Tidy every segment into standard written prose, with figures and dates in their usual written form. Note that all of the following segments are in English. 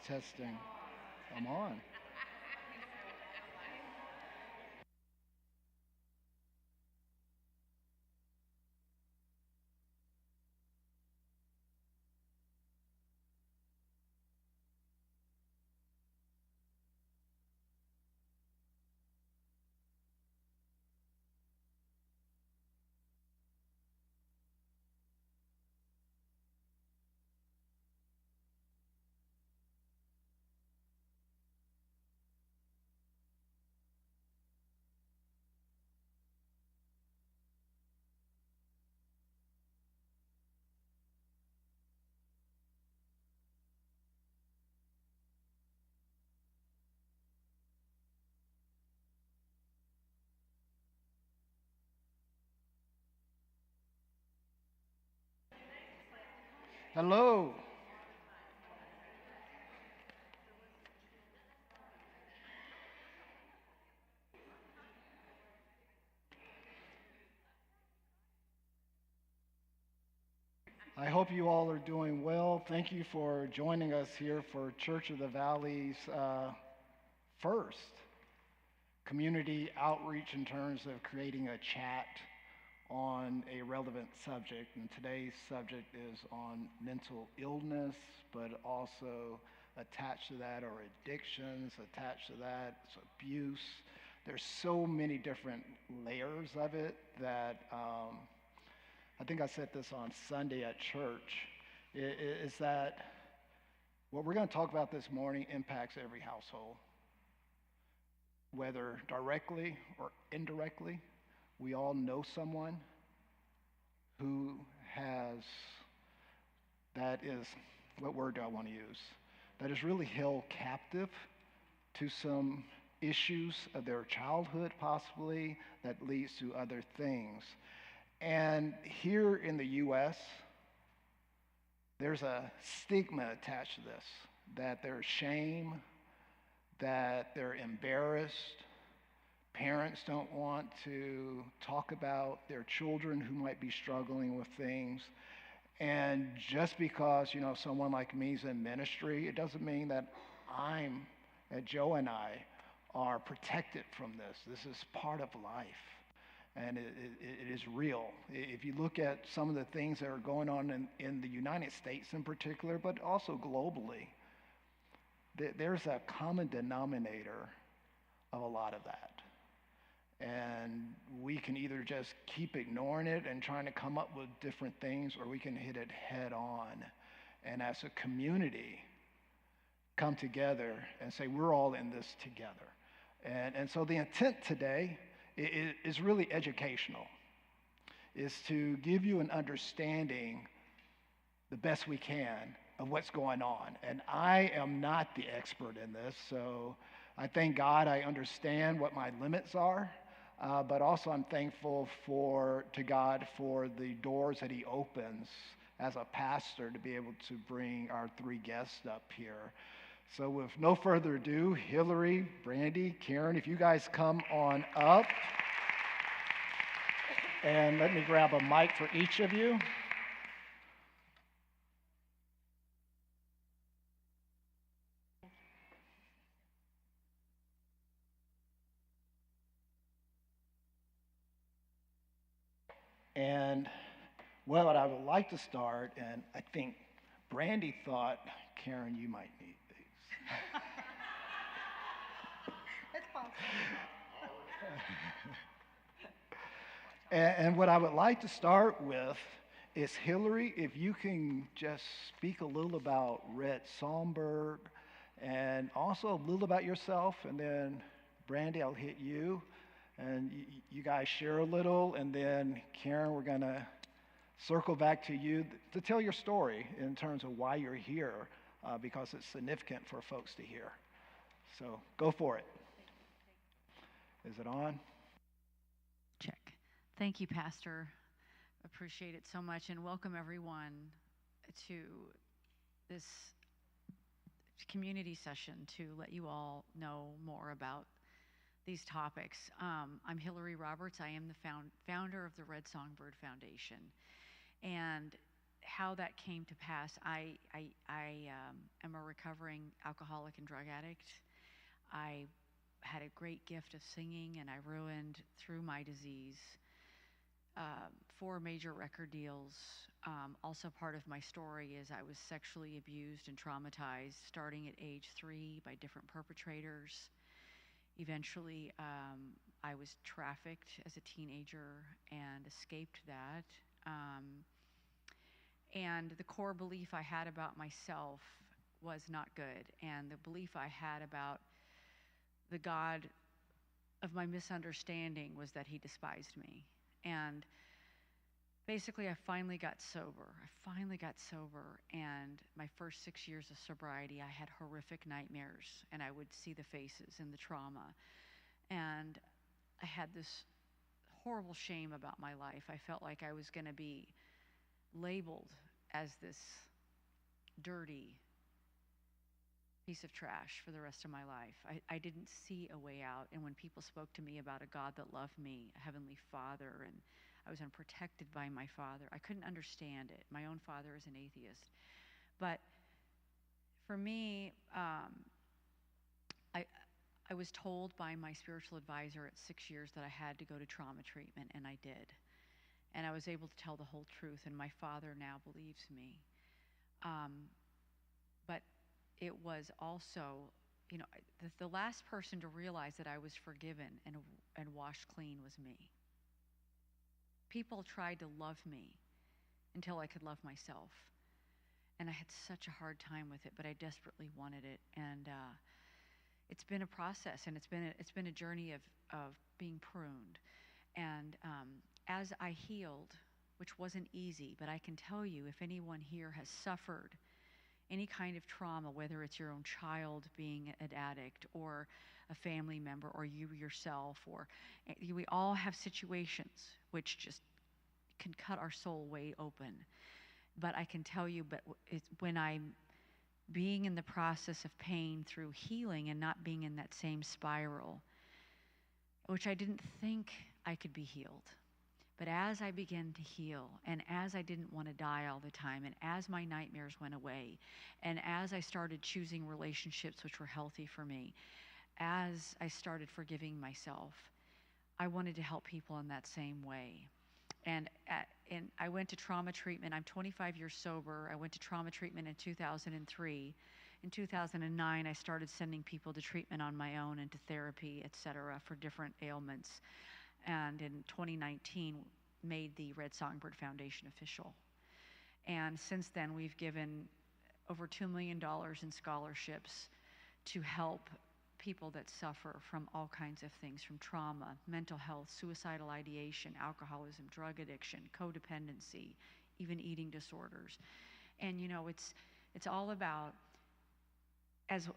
Testing. I'm on. Hello. I hope you all are doing well. Thank you for joining us here for Church of the Valley's first community outreach in terms of creating a chat on a relevant subject. And today's subject is on mental illness, but also attached to that are addictions, attached to that is abuse. There's so many different layers of it that I think I said this on Sunday at church, is that what we're going to talk about this morning impacts every household, whether directly or indirectly. We all know someone who has, that is, what word do I want to use? That is really held captive to some issues of their childhood, possibly, that leads to other things. And here in the U.S., there's a stigma attached to this, that there's shame, that they're embarrassed. Parents don't want to talk about their children who might be struggling with things. And just because, someone like me is in ministry, it doesn't mean that Joe and I are protected from this. This is part of life. And it is real. If you look at some of the things that are going on in the United States in particular, but also globally, there's a common denominator of a lot of that. And we can either just keep ignoring it and trying to come up with different things, or we can hit it head on. And as a community, come together and say, we're all in this together. And so the intent today is really educational, is to give you an understanding the best we can of what's going on. And I am not the expert in this, so I thank God I understand what my limits are, but also I'm thankful to God for the doors that he opens as a pastor to be able to bring our three guests up here. So with no further ado, Hillary, Brandy, Karen, if you guys come on up. And let me grab a mic for each of you. And well, I would like to start, and I think Brandy thought, Karen, you might need these. It's possible. And what I would like to start with is, Hillary, if you can just speak a little about Red Songbird and also a little about yourself, and then Brandy, I'll hit you, and you guys share a little, and then Karen, we're going to circle back to you to tell your story in terms of why you're here, because it's significant for folks to hear. So go for it. Is it on? Check. Thank you, Pastor. Appreciate it so much, and welcome everyone to this community session to let you all know more about these topics. I'm Hillary Roberts. I am the founder of the Red Songbird Foundation. And how that came to pass, I am a recovering alcoholic and drug addict. I had a great gift of singing, and I ruined, through my disease, 4 major record deals. Also part of my story is I was sexually abused and traumatized starting at age 3 by different perpetrators. Eventually, I was trafficked as a teenager and escaped that. And the core belief I had about myself was not good. And the belief I had about the God of my misunderstanding was that he despised me. And basically, I finally got sober. And my first 6 years of sobriety, I had horrific nightmares, and I would see the faces and the trauma. And I had this horrible shame about my life. I felt like I was going to be labeled as this dirty piece of trash for the rest of my life. I didn't see a way out. And when people spoke to me about a God that loved me, a heavenly Father, and I was unprotected by my father, I couldn't understand it. My own father is an atheist. But for me, I was told by my spiritual advisor at 6 years that I had to go to trauma treatment, and I did. And I was able to tell the whole truth, and my father now believes me. But it was also, the last person to realize that I was forgiven and washed clean was me. People tried to love me until I could love myself. And I had such a hard time with it, but I desperately wanted it. And it's been a process, and it's been a journey of being pruned. And as I healed, which wasn't easy, but I can tell you, if anyone here has suffered any kind of trauma, whether it's your own child being an addict or a family member or you yourself, or we all have situations which just can cut our soul way open. But I can tell you, it's when I'm being in the process of pain through healing and not being in that same spiral, which I didn't think I could be healed. But as I began to heal, and as I didn't want to die all the time, and as my nightmares went away, and as I started choosing relationships which were healthy for me, as I started forgiving myself, I wanted to help people in that same way. And I went to trauma treatment. I'm 25 years sober. I went to trauma treatment in 2003. In 2009, I started sending people to treatment on my own and to therapy, et cetera, for different ailments. And in 2019, made the Red Songbird Foundation official. And since then, we've given over $2 million in scholarships to help people that suffer from all kinds of things, from trauma, mental health, suicidal ideation, alcoholism, drug addiction, codependency, even eating disorders. And it's all about, as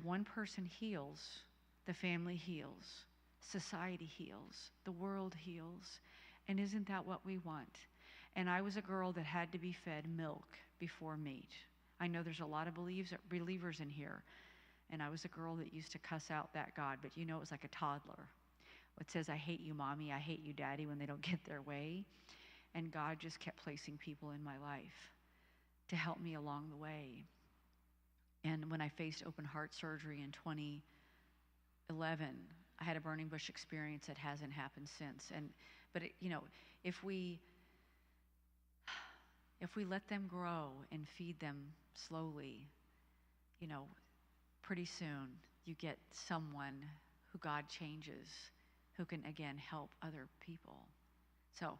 one person heals, the family heals, society heals, the world heals. And isn't that what we want? And I was a girl that had to be fed milk before meat. I know there's a lot of believers in here. And I was a girl that used to cuss out that God, but it was like a toddler. It says, I hate you, Mommy, I hate you, Daddy, when they don't get their way. And God just kept placing people in my life to help me along the way. And when I faced open heart surgery in 2011, I had a burning bush experience that hasn't happened since. But if we let them grow and feed them slowly, pretty soon you get someone who God changes, who can again help other people. So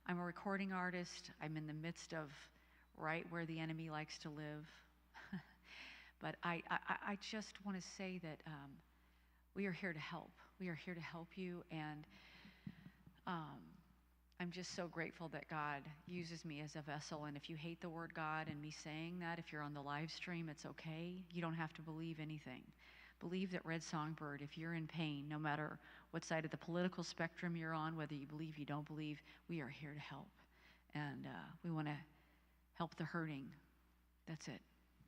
I'm a recording artist. I'm in the midst of right where the enemy likes to live. But I just want to say that we are here to help. We are here to help you, and I'm just so grateful that God uses me as a vessel. And if you hate the word God and me saying that, if you're on the live stream, it's okay. You don't have to believe anything. Believe that Red Songbird, if you're in pain, no matter what side of the political spectrum you're on, whether you believe, you don't believe, we are here to help. And we want to help the hurting. That's it.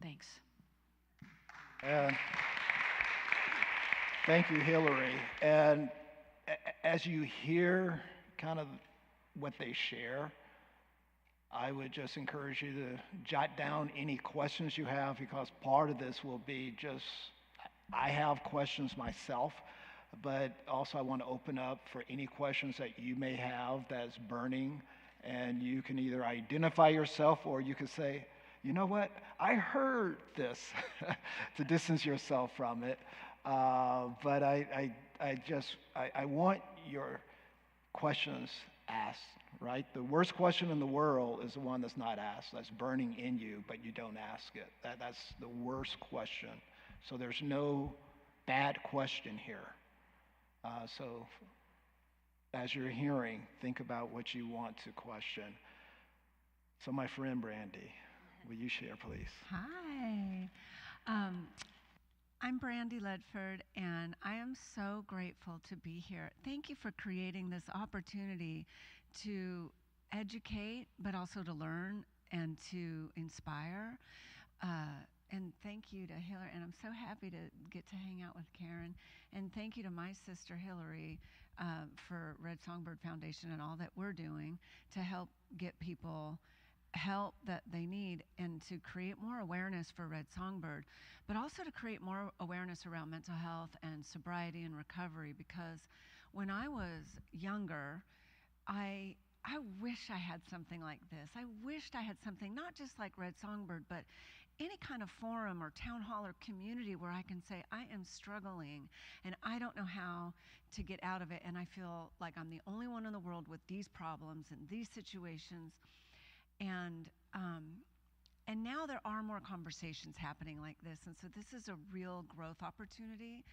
Thanks. Thank you, Hillary. And as you hear kind of what they share, I would just encourage you to jot down any questions you have, because part of this will be just, I have questions myself, but also I want to open up for any questions that you may have that's burning, and you can either identify yourself or you can say, you know what, I heard this, to distance yourself from it. But I want your questions asked, right? The worst question in the world is the one that's not asked, that's burning in you, but you don't ask it. That's the worst question. So there's no bad question here. So as you're hearing, think about what you want to question. So my friend Brandy, will you share, please? Hi. I'm Brandy Ledford, and I am so grateful to be here. Thank you for creating this opportunity to educate, but also to learn and to inspire. And thank you to Hillary, and I'm so happy to get to hang out with Karen. And thank you to my sister Hillary for Red Songbird Foundation and all that we're doing to help get people help that they need and to create more awareness for Red Songbird, but also to create more awareness around mental health and sobriety and recovery. Because when I was younger, I wish I had something like this. I wished I had something not just like Red Songbird, but any kind of forum or town hall or community where I can say, I am struggling and I don't know how to get out of it, and I feel like I'm the only one in the world with these problems and these situations. And now there are more conversations happening like this, and so this is a real growth opportunity.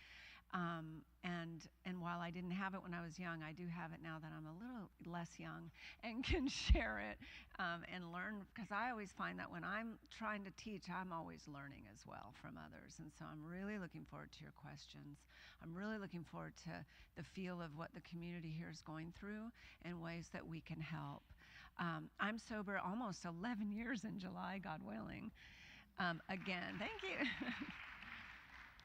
And while I didn't have it when I was young, I do have it now that I'm a little less young and can share it and learn, because I always find that when I'm trying to teach, I'm always learning as well from others. And so I'm really looking forward to your questions. I'm really looking forward to the feel of what the community here is going through and ways that we can help. I'm sober almost 11 years in July, God willing. Again, thank you.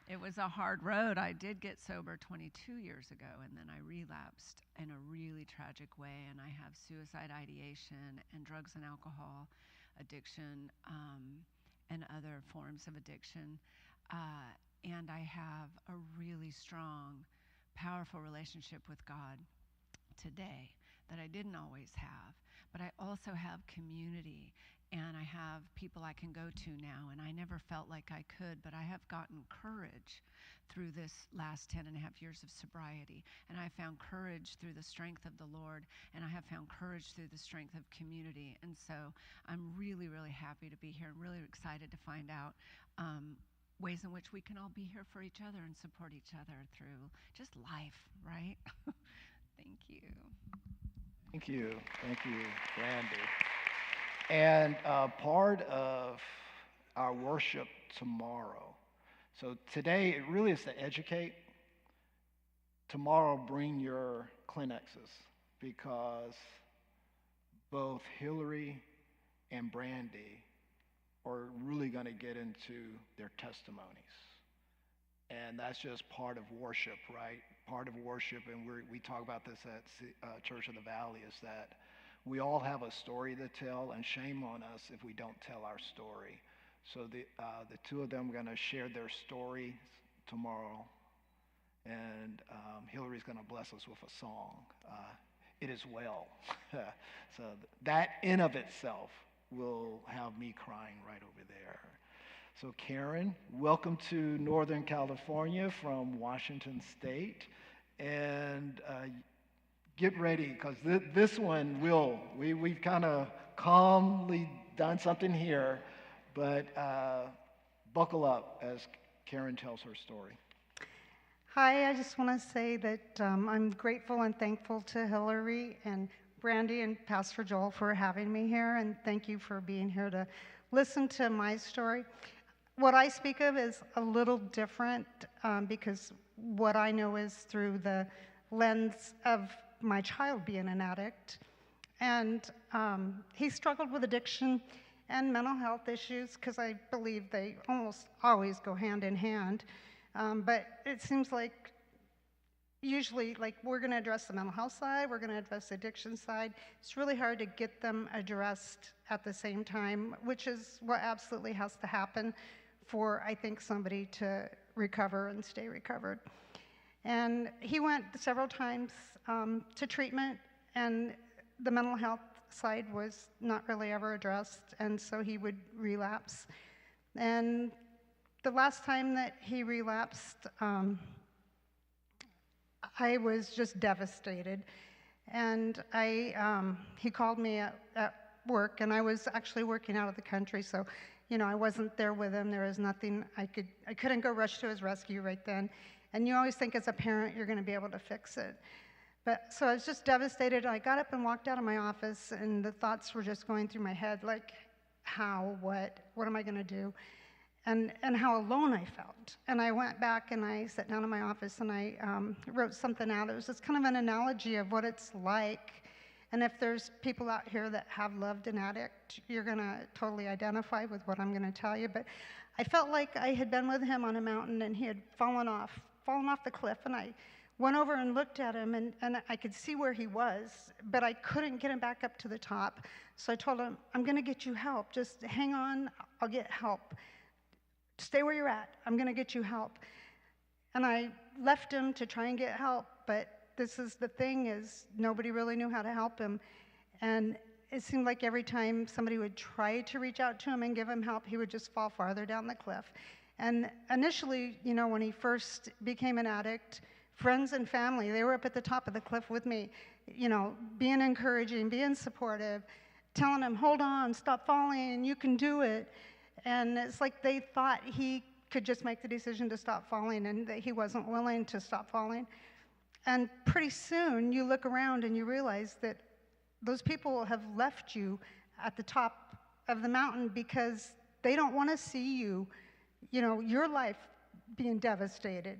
It was a hard road. I did get sober 22 years ago, and then I relapsed in a really tragic way, and I have suicide ideation and drugs and alcohol addiction and other forms of addiction. And I have a really strong, powerful relationship with God today that I didn't always have. But I also have community, and I have people I can go to now, and I never felt like I could, but I have gotten courage through this last 10 and a half years of sobriety, and I found courage through the strength of the Lord, and I have found courage through the strength of community. And so I'm really, really happy to be here and really excited to find out ways in which we can all be here for each other and support each other through just life, right? Thank you. Thank you, Brandy. And part of our worship tomorrow. So today, it really is to educate. Tomorrow, bring your Kleenexes, because both Hillary and Brandy are really going to get into their testimonies. And that's just part of worship, right? Part of worship, and we talk about this at Church of the Valley, is that we all have a story to tell, and shame on us if we don't tell our story. So the two of them are going to share their story tomorrow, and Hillary's going to bless us with a song, It Is Well. So that in of itself will have me crying right over there. So Karen, welcome to Northern California from Washington State. And get ready, because this one we've kind of calmly done something here, but buckle up as Karen tells her story. Hi, I just want to say that I'm grateful and thankful to Hillary and Brandy and Pastor Joel for having me here, and thank you for being here to listen to my story. What I speak of is a little different because what I know is through the lens of my child being an addict. And he struggled with addiction and mental health issues, because I believe they almost always go hand in hand. But it seems like usually, like, we're going to address the mental health side, we're going to address the addiction side. It's really hard to get them addressed at the same time, which is what absolutely has to happen for, I think, somebody to recover and stay recovered. And he went several times to treatment, and the mental health side was not really ever addressed, and so he would relapse. And the last time that he relapsed, I was just devastated. And he called me at work, and I was actually working out of the country, so I wasn't there with him. There was nothing I couldn't go rush to his rescue right then. And you always think as a parent you're going to be able to fix it. But so I was just devastated. I got up and walked out of my office, and the thoughts were just going through my head, like, how, what am I going to do? And how alone I felt. And I went back and I sat down in my office and I wrote something out. It was just kind of an analogy of what it's like. And if there's people out here that have loved an addict, you're going to totally identify with what I'm going to tell you. But I felt like I had been with him on a mountain and he had fallen off the cliff. And I went over and looked at him, and I could see where he was, but I couldn't get him back up to the top. So I told him, I'm going to get you help. Just hang on, I'll get help. Stay where you're at. I'm going to get you help. And I left him to try and get help, but this is the thing, is nobody really knew how to help him. And it seemed like every time somebody would try to reach out to him and give him help, he would just fall farther down the cliff. And initially, when he first became an addict, friends and family, they were up at the top of the cliff with me, being encouraging, being supportive, telling him, hold on, stop falling, you can do it. And it's like they thought he could just make the decision to stop falling, and that he wasn't willing to stop falling. And pretty soon you look around and you realize that those people have left you at the top of the mountain because they don't want to see you, your life being devastated.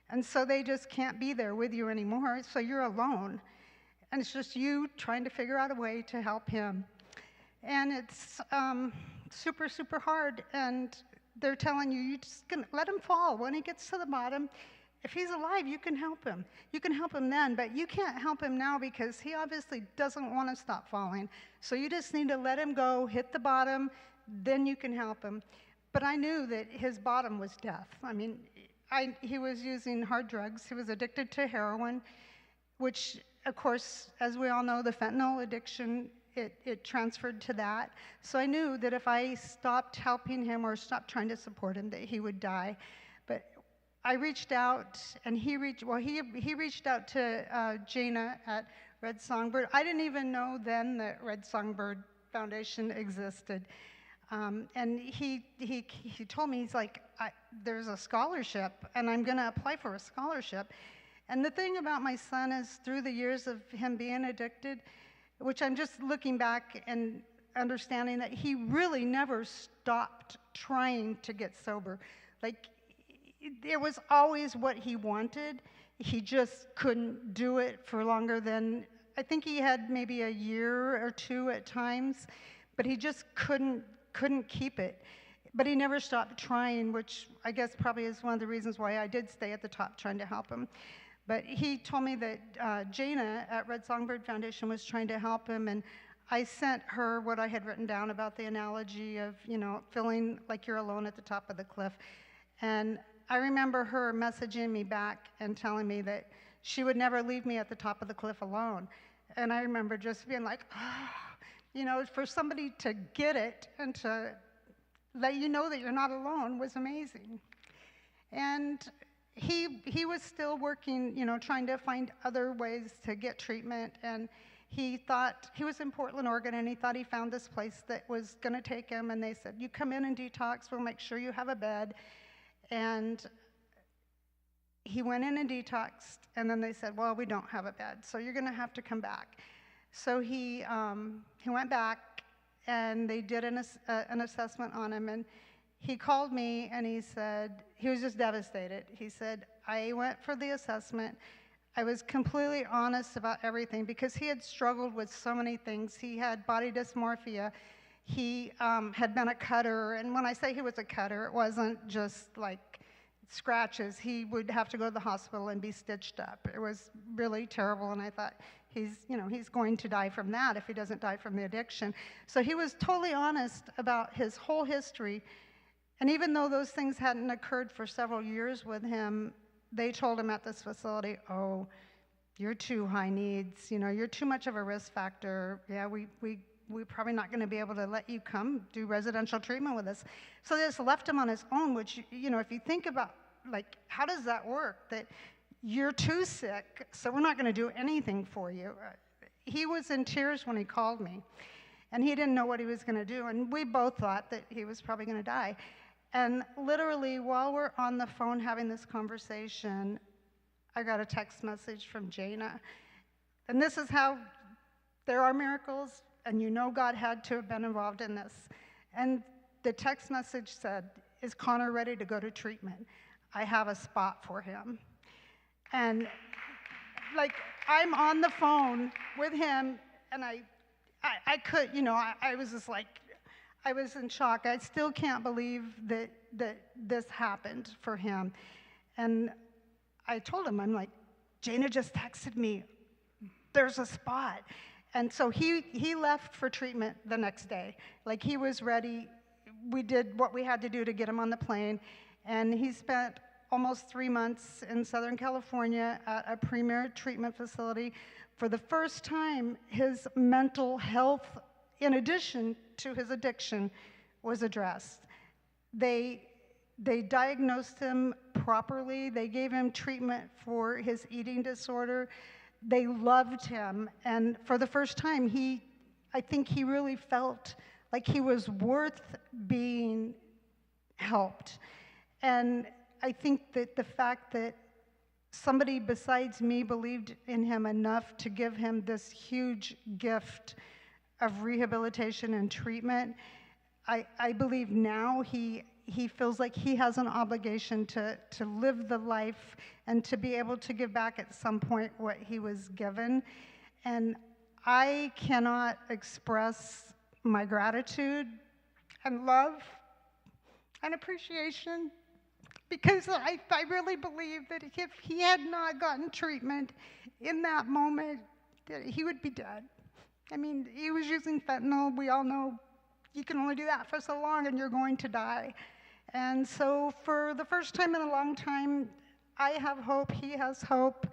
And so they just can't be there with you anymore, so you're alone. And it's just you trying to figure out a way to help him. And it's super, super hard, and they're telling you, you just gonna let him fall. When he gets to the bottom, if he's alive, you can help him. You can help him then, but you can't help him now because he obviously doesn't want to stop falling. So you just need to let him go, hit the bottom, then you can help him. But I knew that his bottom was death. I mean, he was using hard drugs. He was addicted to heroin, which, of course, as we all know, the fentanyl addiction, it transferred to that. So I knew that if I stopped helping him or stopped trying to support him, that he would die. But I reached out, and he reached out to Jana at Red Songbird. I didn't even know then that Red Songbird Foundation existed. And he told me, he's like, there's a scholarship, and I'm going to apply for a scholarship. And the thing about my son is, through the years of him being addicted, which I'm just looking back and understanding that he really never stopped trying to get sober. Like, it was always what he wanted. He just couldn't do it for longer than, I think he had maybe a year or two at times, but he just couldn't keep it. But he never stopped trying, which I guess probably is one of the reasons why I did stay at the top trying to help him. But he told me that Jana at Red Songbird Foundation was trying to help him, and I sent her what I had written down about the analogy of, feeling like you're alone at the top of the cliff. And I remember her messaging me back and telling me that she would never leave me at the top of the cliff alone. And I remember just being like, for somebody to get it and to let you know that you're not alone was amazing. And he was still working, trying to find other ways to get treatment. And he thought, he was in Portland, Oregon, and he thought he found this place that was going to take him. And they said, you come in and detox, we'll make sure you have a bed. And he went in and detoxed, and then they said, well, we don't have a bed, so you're going to have to come back. So he went back, and they did an assessment on him, and he called me, and he said, he was just devastated. He said, I went for the assessment. I was completely honest about everything because he had struggled with so many things. He had body dysmorphia. He had been a cutter, and when I say he was a cutter, it wasn't just like scratches, he would have to go to the hospital and be stitched up. It was really terrible, and I thought, he's going to die from that if he doesn't die from the addiction. So he was totally honest about his whole history, and even though those things hadn't occurred for several years with him, they told him at this facility, oh, you're too high needs, you're too much of a risk factor. Yeah, we're probably not going to be able to let you come do residential treatment with us. So they just left him on his own, which, if you think about, how does that work? That you're too sick, so we're not going to do anything for you. He was in tears when he called me, and he didn't know what he was going to do, and we both thought that he was probably going to die. And literally, while we're on the phone having this conversation, I got a text message from Jana. And this is how there are miracles, and God had to have been involved in this. And the text message said, is Connor ready to go to treatment? I have a spot for him. And I'm on the phone with him, and I could, I was just I was in shock. I still can't believe that this happened for him. And I told him, I'm like, Jana just texted me, there's a spot. And so he left for treatment the next day. He was ready. We did what we had to do to get him on the plane. And he spent almost 3 months in Southern California at a premier treatment facility. For the first time, his mental health, in addition to his addiction, was addressed. They diagnosed him properly. They gave him treatment for his eating disorder. They loved him. And for the first time, I think he really felt like he was worth being helped. And I think that the fact that somebody besides me believed in him enough to give him this huge gift of rehabilitation and treatment, I believe now he feels like he has an obligation to live the life and to be able to give back at some point what he was given. And I cannot express my gratitude and love and appreciation, because I really believe that if he had not gotten treatment in that moment, that he would be dead. I mean, he was using fentanyl. We all know you can only do that for so long and you're going to die. And so for the first time in a long time, I have hope, he has hope.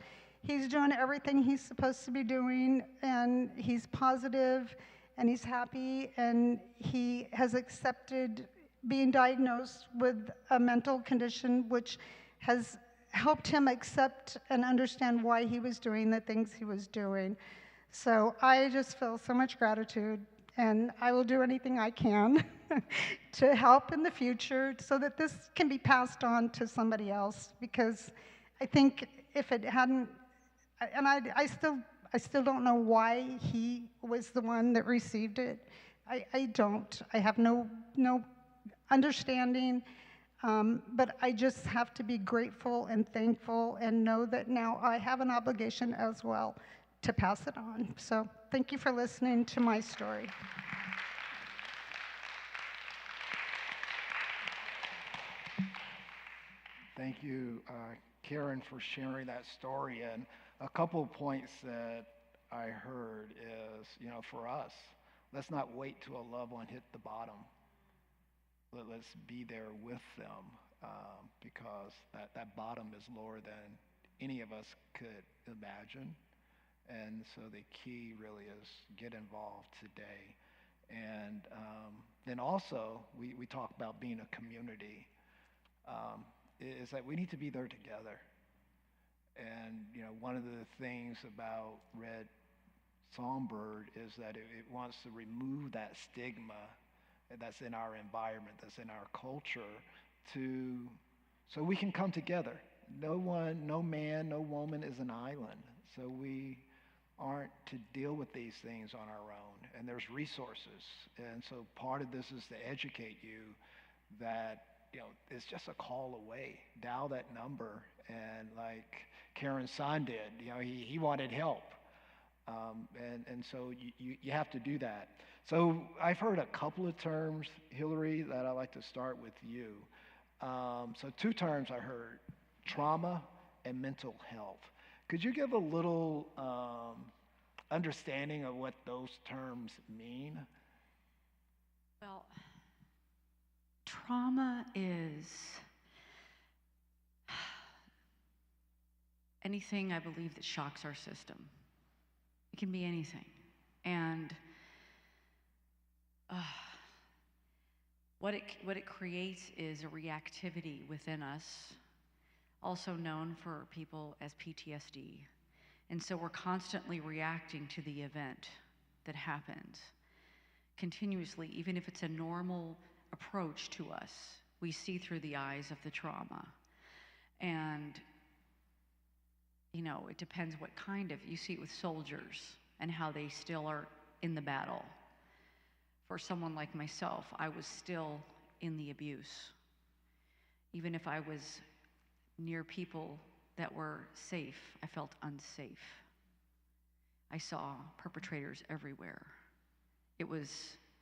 He's doing everything he's supposed to be doing, and he's positive, and he's happy, and he has accepted being diagnosed with a mental condition, which has helped him accept and understand why he was doing the things he was doing. So I just feel so much gratitude, and I will do anything I can to help in the future so that this can be passed on to somebody else, because I think if it hadn't, and I still don't know why he was the one that received it. I don't. I have no understanding, but I just have to be grateful and thankful and know that now I have an obligation as well to pass it on. So thank you for listening to my story. Thank you, Karen, for sharing that story. And a couple of points that I heard is, for us, let's not wait till a loved one hit the bottom. Let's be there with them, because that bottom is lower than any of us could imagine. And so the key really is get involved today. And then also, we talk about being a community, is that we need to be there together. And, one of the things about Red Songbird is that it wants to remove that stigma that's in our environment, that's in our culture, so we can come together. No man, no woman is an island. So we aren't to deal with these things on our own. And there's resources. And so part of this is to educate you that, it's just a call away. Dial that number. And like Karen's son did, he wanted help. And so you have to do that. So I've heard a couple of terms, Hillary, that I'd like to start with you. So two terms I heard, trauma and mental health. Could you give a little understanding of what those terms mean? Well, trauma is anything, I believe, that shocks our system. It can be anything. And what it creates is a reactivity within us, also known for people as PTSD. And so we're constantly reacting to the event that happens continuously, even if it's a normal approach to us. We see through the eyes of the trauma. And, you know, it depends what kind of, you see it with soldiers and how they still are in the battle. For someone like myself, I was still in the abuse. Even if I was near people that were safe, I felt unsafe. I saw perpetrators everywhere. It was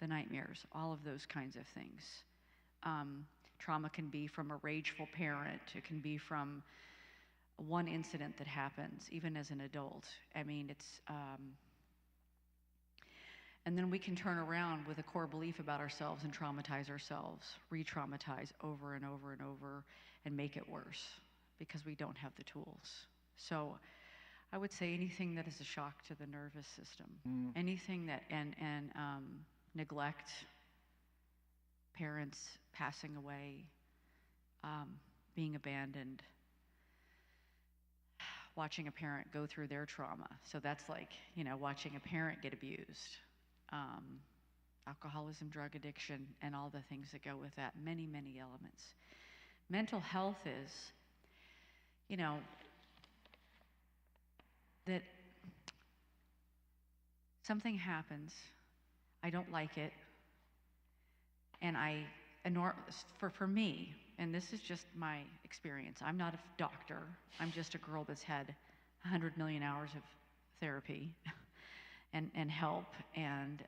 the nightmares, all of those kinds of things. Trauma can be from a rageful parent. It can be from one incident that happens, even as an adult. I mean, it's, and then we can turn around with a core belief about ourselves and traumatize ourselves, re-traumatize over and over and over, and make it worse because we don't have the tools. So I would say anything that is a shock to the nervous system, anything that, and neglect, parents passing away, being abandoned, watching a parent go through their trauma. So that's like, you know, watching a parent get abused, alcoholism, drug addiction, and all the things that go with that, many, many elements. Mental health is, you know, that something happens, I don't like it, and for me, and this is just my experience, I'm not a doctor, I'm just a girl that's had 100 million hours of therapy and help and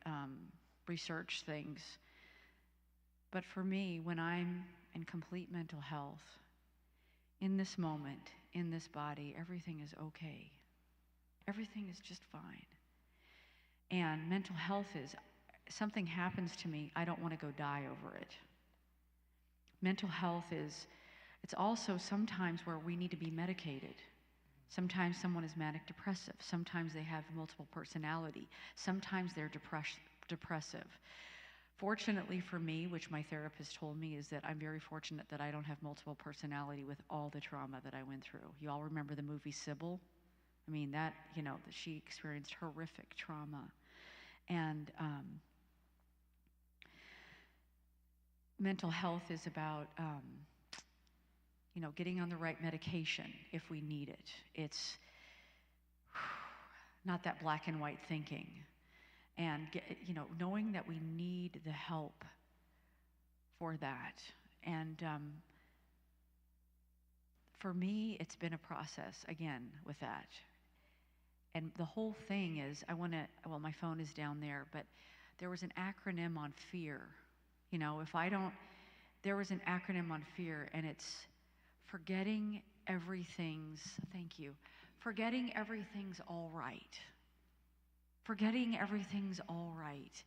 research things. But for me, when I'm in complete mental health, in this moment, in this body, everything is okay. Everything is just fine. And mental health is, something happens to me, I don't want to go die over it. Mental health is, it's also sometimes where we need to be medicated. Sometimes someone is manic depressive. Sometimes they have multiple personality. Sometimes they're depressive. Fortunately for me, which my therapist told me, is that I'm very fortunate that I don't have multiple personality with all the trauma that I went through. You all remember the movie Sybil? I mean, that, you know, that she experienced horrific trauma. And mental health is about, you know, getting on the right medication if we need it. It's not that black and white thinking. And, you know, knowing that we need the help for that. And for me, it's been a process, again, with that. And the whole thing is, well, my phone is down there, but there was an acronym on fear. You know, there was an acronym on fear, and it's forgetting everything's all right. Forgetting everything's all right.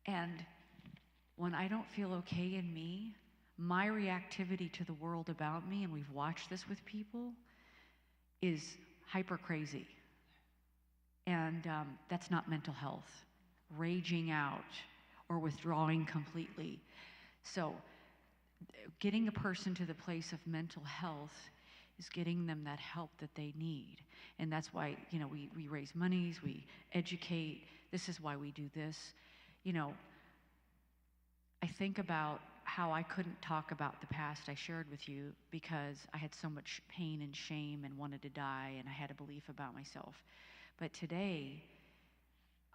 And when I don't feel okay in me, my reactivity to the world about me, and we've watched this with people, is hyper crazy. And that's not mental health. Raging out or withdrawing completely. So getting a person to the place of mental health is getting them that help that they need. And that's why, you know, we raise monies, we educate. This is why we do this. You know, I think about how I couldn't talk about the past I shared with you because I had so much pain and shame and wanted to die, and I had a belief about myself. But today,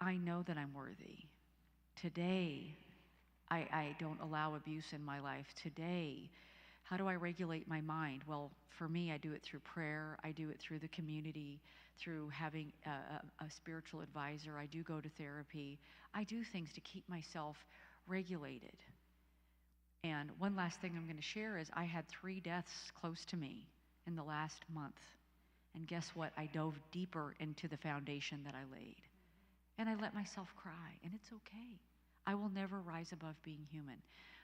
I know that I'm worthy. Today, I don't allow abuse in my life. Today, how do I regulate my mind? Well, for me, I do it through prayer. I do it through the community, through having a spiritual advisor. I do go to therapy. I do things to keep myself regulated. And one last thing I'm going to share is I had 3 deaths close to me in the last month. And guess what? I dove deeper into the foundation that I laid. And I let myself cry, and it's okay. I will never rise above being human.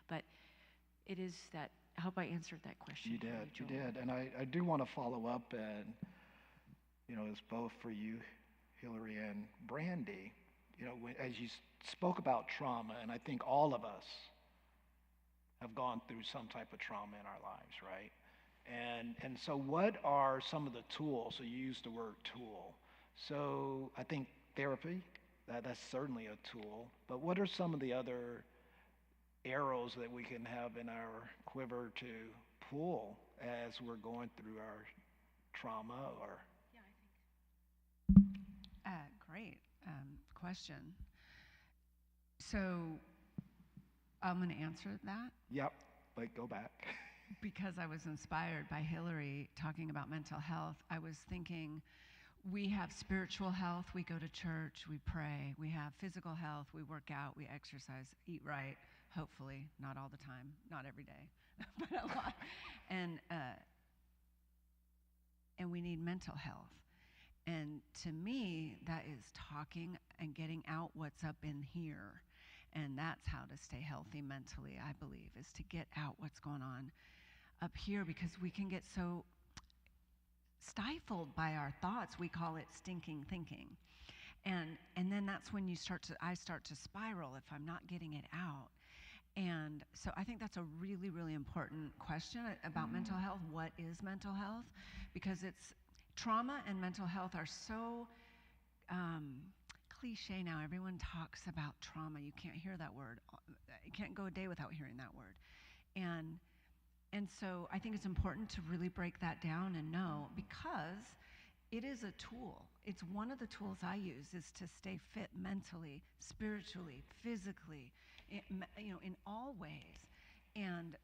But it is that, I hope I answered that question. You did. And I do want to follow up, and, it's both for you, Hillary and Brandy. As you spoke about trauma, and I think all of us have gone through some type of trauma in our lives, right? And so what are some of the tools? So you used the word tool. So I think therapy, that's certainly a tool. But what are some of the other arrows that we can have in our quiver to pull as we're going through our trauma? Or Great question. So I'm going to answer that. Yep, but go back. Because I was inspired by Hillary talking about mental health, I was thinking we have spiritual health, we go to church, we pray. We have physical health, we work out, we exercise, eat right, hopefully, not all the time, not every day, but a lot. And we need mental health. And to me, that is talking and getting out what's up in here. And that's how to stay healthy mentally, I believe, is to get out what's going on up here, because we can get so stifled by our thoughts. We call it stinking thinking. And then that's when I start to spiral if I'm not getting it out. And so I think that's a really, really important question about mental health. What is mental health? Because trauma and mental health are so cliche now. Everyone talks about trauma. You can't hear that word. You can't go a day without hearing that word. And so I think it's important to really break that down and know, because it is a tool. It's one of the tools I use is to stay fit mentally, spiritually, physically, in all ways. And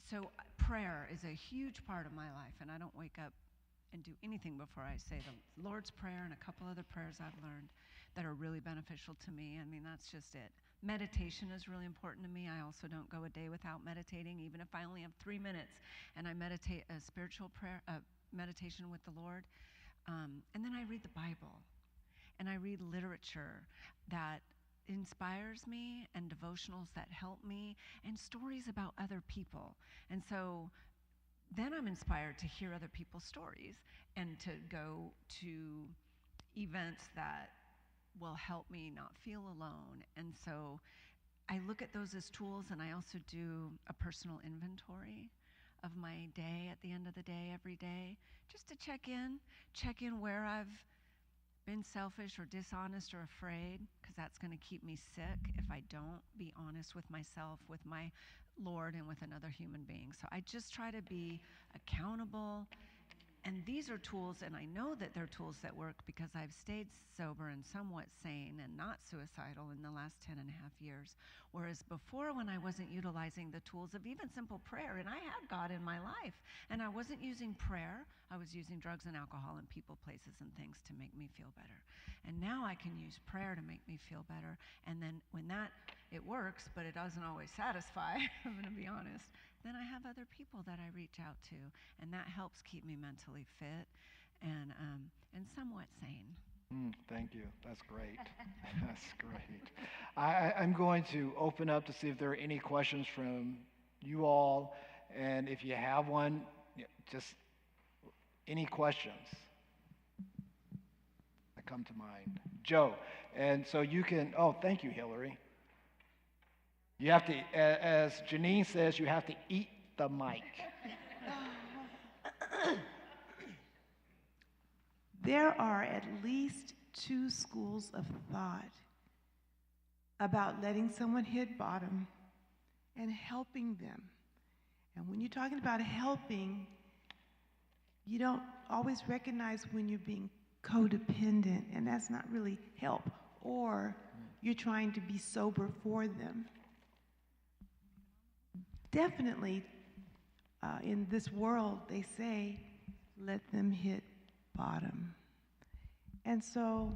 so prayer is a huge part of my life, and I don't wake up and do anything before I say the Lord's Prayer and a couple other prayers I've learned that are really beneficial to me. I mean, that's just it. Meditation is really important to me. I also don't go a day without meditating, even if I only have 3 minutes and I meditate a spiritual prayer, meditation with the Lord. And then I read the Bible, and I read literature that inspires me, and devotionals that help me, and stories about other people. And so then I'm inspired to hear other people's stories and to go to events that will help me not feel alone. And so I look at those as tools, and I also do a personal inventory of my day at the end of the day, every day, just to check in where I've been selfish or dishonest or afraid, because that's going to keep me sick if I don't be honest with myself, with my Lord, and with another human being. So I just try to be accountable. And these are tools, and I know that they're tools that work because I've stayed sober and somewhat sane and not suicidal in the last 10 and a half years. Whereas before, when I wasn't utilizing the tools of even simple prayer, and I had God in my life, and I wasn't using prayer, I was using drugs and alcohol and people, places, and things to make me feel better. And now I can use prayer to make me feel better. And then when it works, but it doesn't always satisfy, I'm going to be honest, then I have other people that I reach out to, and that helps keep me mentally fit and somewhat sane. Thank you. That's great. That's great. I'm going to open up to see if there are any questions from you all, and if you have one, just any questions that come to mind. Joe, and so you can, thank you, Hillary. You have to, as Janine says, you have to eat the mic. There are at least 2 schools of thought about letting someone hit bottom and helping them. And when you're talking about helping, you don't always recognize when you're being codependent, and that's not really help, or you're trying to be sober for them. Definitely, in this world, they say, let them hit bottom. And so,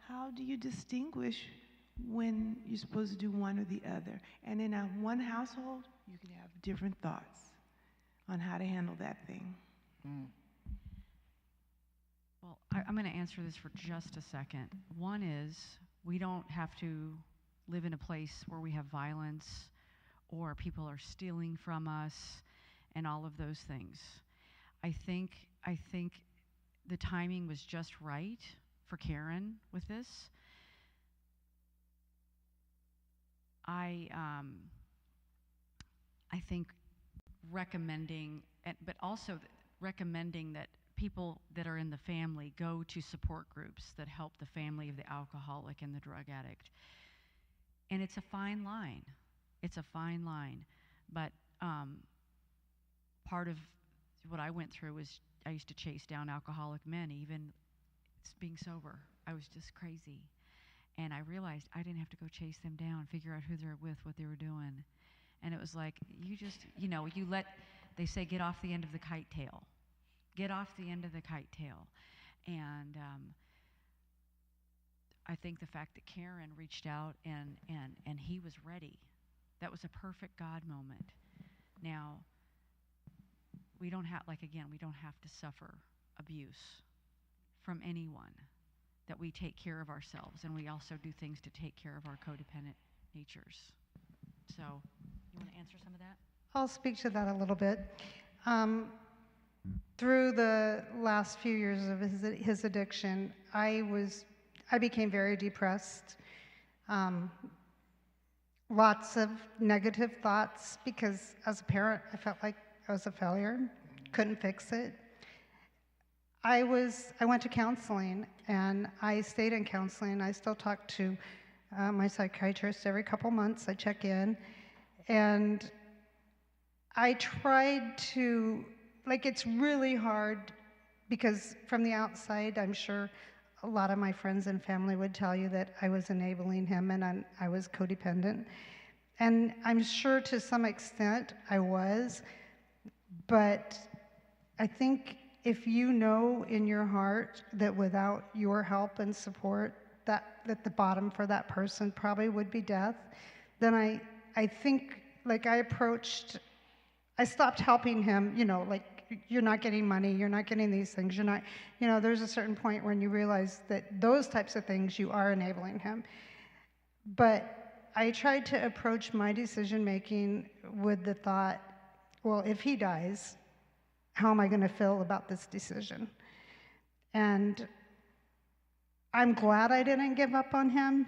how do you distinguish when you're supposed to do one or the other. And in one household, you can have different thoughts on how to handle that thing. Well, I'm going to answer this for just a second. One is, we don't have to live in a place where we have violence or people are stealing from us and all of those things. I think the timing was just right for Karen with this. I think recommending, but also recommending that people that are in the family go to support groups that help the family of the alcoholic and the drug addict. And it's a fine line. It's a fine line. But part of what I went through was I used to chase down alcoholic men, even being sober. I was just crazy. And I realized I didn't have to go chase them down, figure out who they're with, what they were doing. And it was like, you just, they say get off the end of the kite tail. Get off the end of the kite tail. And I think the fact that Karen reached out and he was ready, that was a perfect God moment. Now, we don't have to suffer abuse from anyone, that we take care of ourselves, and we also do things to take care of our codependent natures. So, you want to answer some of that? I'll speak to that a little bit. Through the last few years of his addiction, I became very depressed. Lots of negative thoughts, because as a parent, I felt like I was a failure, couldn't fix it. I went to counseling, and I stayed in counseling. I still talk to my psychiatrist every couple months. I check in, and I tried to, it's really hard, because from the outside, I'm sure a lot of my friends and family would tell you that I was enabling him and I was codependent. And I'm sure to some extent I was, but I think if you know in your heart that without your help and support, that the bottom for that person probably would be death, then I think, I stopped helping him, you're not getting money, you're not getting these things, you're not, there's a certain point when you realize that those types of things, you are enabling him. But I tried to approach my decision making with the thought, well, if he dies, how am I going to feel about this decision? And I'm glad I didn't give up on him,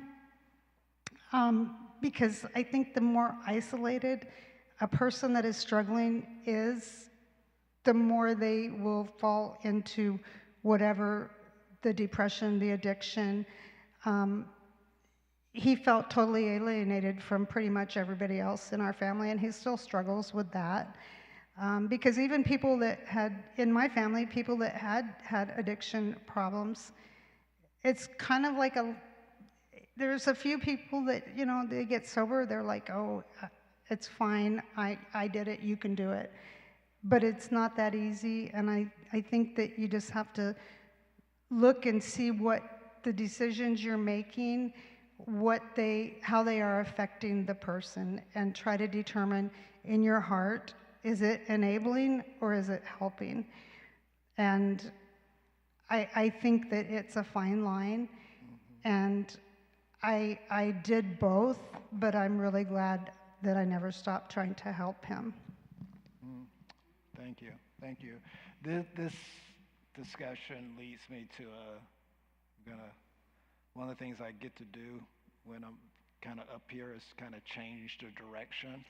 because I think the more isolated a person that is struggling is, the more they will fall into whatever the depression, the addiction. He felt totally alienated from pretty much everybody else in our family, and he still struggles with that. Because even people that in my family, people that had addiction problems, it's kind of like there's a few people that, they get sober, they're like, oh, it's fine, I did it, you can do it. But it's not that easy, and I think that you just have to look and see what the decisions you're making, how they are affecting the person, and try to determine in your heart, is it enabling or is it helping? And I think that it's a fine line, and I did both, but I'm really glad that I never stopped trying to help him. Thank you. Thank you. This discussion leads me to one of the things I get to do when I'm kind of up here is kind of change the direction,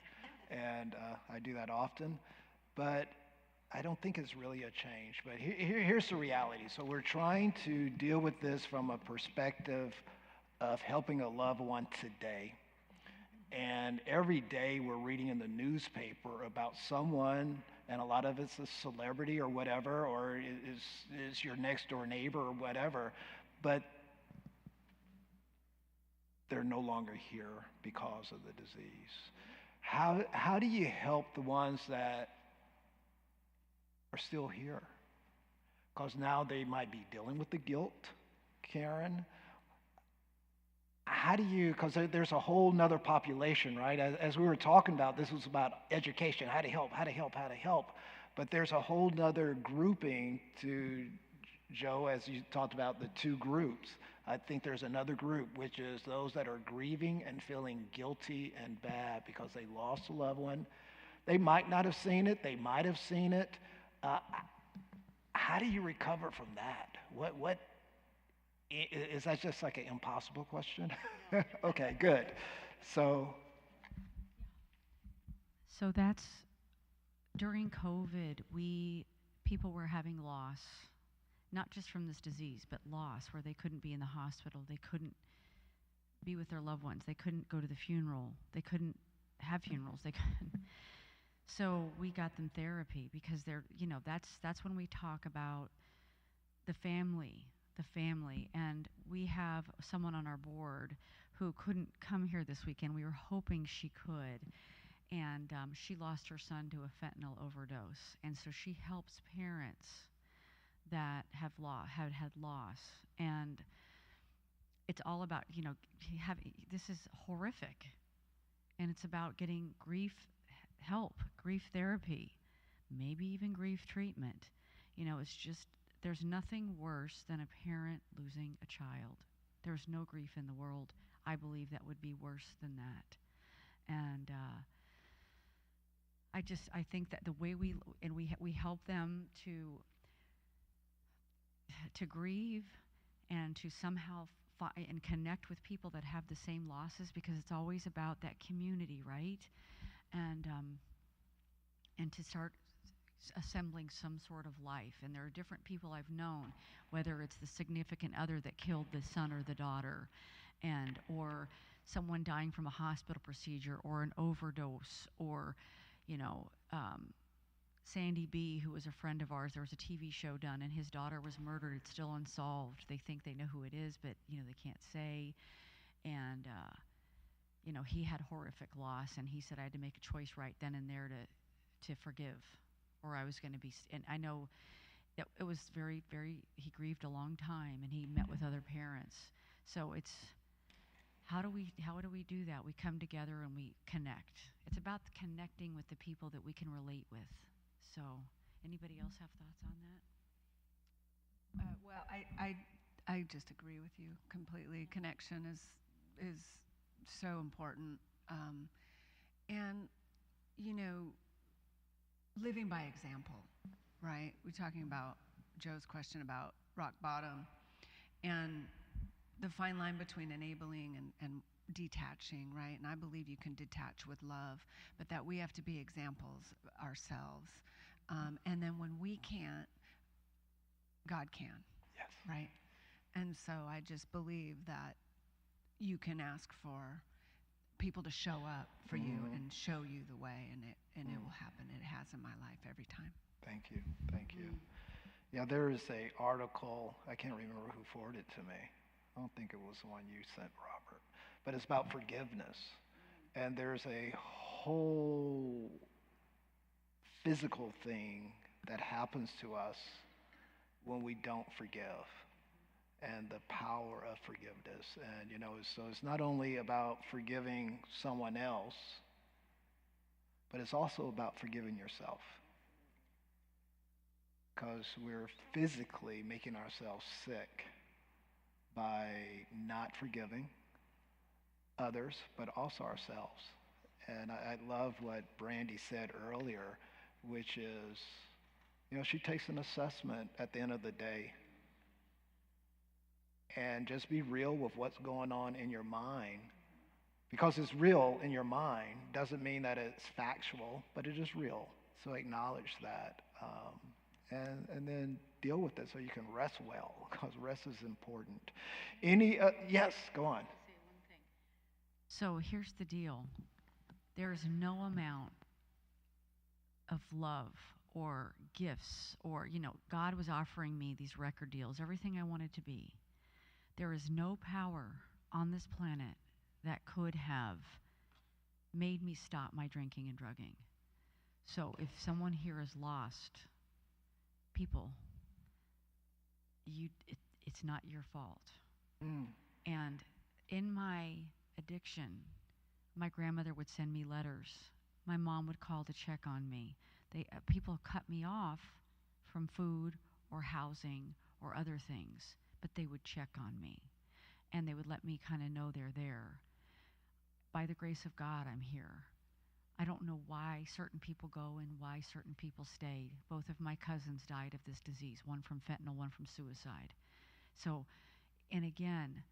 and I do that often, but I don't think it's really a change. But here's the reality. So we're trying to deal with this from a perspective of helping a loved one today. And every day we're reading in the newspaper about someone, and a lot of it's a celebrity or whatever, or is your next door neighbor or whatever, but they're no longer here because of the disease. How do you help the ones that are still here? Because now they might be dealing with the guilt, Karen. how do you, because there's a whole nother population, right? As we were talking about, this was about education, how to help, how to help, how to help. But there's a whole nother grouping to, Joe, as you talked about the two groups. I think there's another group, which is those that are grieving and feeling guilty and bad because they lost a loved one. They might not have seen it. They might have seen it. How do you recover from that? What is that just like an impossible question? Okay, good. So that's during COVID, people were having loss, not just from this disease, but loss where they couldn't be in the hospital, they couldn't be with their loved ones, they couldn't go to the funeral, they couldn't have funerals, they couldn't. So we got them therapy because that's when we talk about the family, and we have someone on our board who couldn't come here this weekend. We were hoping she could, and she lost her son to a fentanyl overdose, and so she helps parents that have had loss, and it's all about this is horrific, and it's about getting grief help, grief therapy, maybe even grief treatment. It's just, there's nothing worse than a parent losing a child. There's no grief in the world, I believe, that would be worse than that. And I think that the way we help them to grieve and to somehow and connect with people that have the same losses, because it's always about that community, right? And to start assembling some sort of life. And there are different people I've known, whether it's the significant other that killed the son or the daughter, or someone dying from a hospital procedure or an overdose, or Sandy B, who was a friend of ours. There was a TV show done, and his daughter was murdered. It's still unsolved. They think they know who it is, but they can't say. And he had horrific loss, and he said I had to make a choice right then and there to forgive, or I was going to be. And I know it was very, very. He grieved a long time, and he met with other parents. So it's how do we do that? We come together and we connect. It's about connecting with the people that we can relate with. So, anybody else have thoughts on that? Well, I just agree with you completely. Connection is so important, and living by example, right? We're talking about Joe's question about rock bottom, and the fine line between enabling and detaching, right? And I believe you can detach with love, but that we have to be examples ourselves. And then when we can't, God can. yes. Right? And so I just believe that you can ask for people to show up for you and show you the way, and it will happen. It has in my life every time. Thank you. Yeah, there is a article, I can't remember who forwarded it to me. I don't think it was the one you sent, Robert, but it's about forgiveness. And there's a whole physical thing that happens to us when we don't forgive, and the power of forgiveness. And so it's not only about forgiving someone else, but it's also about forgiving yourself, because we're physically making ourselves sick by not forgiving others, but also ourselves. And I love what Brandy said earlier, which is, she takes an assessment at the end of the day, and just be real with what's going on in your mind. Because it's real in your mind doesn't mean that it's factual, but it is real. So acknowledge that, and then deal with it so you can rest well, because rest is important. Yes, go on. So here's the deal. There is no amount of love or gifts or, God was offering me these record deals, everything I wanted to be. There is no power on this planet that could have made me stop my drinking and drugging. So if someone here is lost, people, it's not your fault. And in my addiction, my grandmother would send me letters. My mom would call to check on me. People cut me off from food or housing or other things, but they would check on me, and they would let me kind of know they're there. By the grace of God, I'm here. I don't know why certain people go and why certain people stay. Both of my cousins died of this disease, one from fentanyl, one from suicide. So, and again,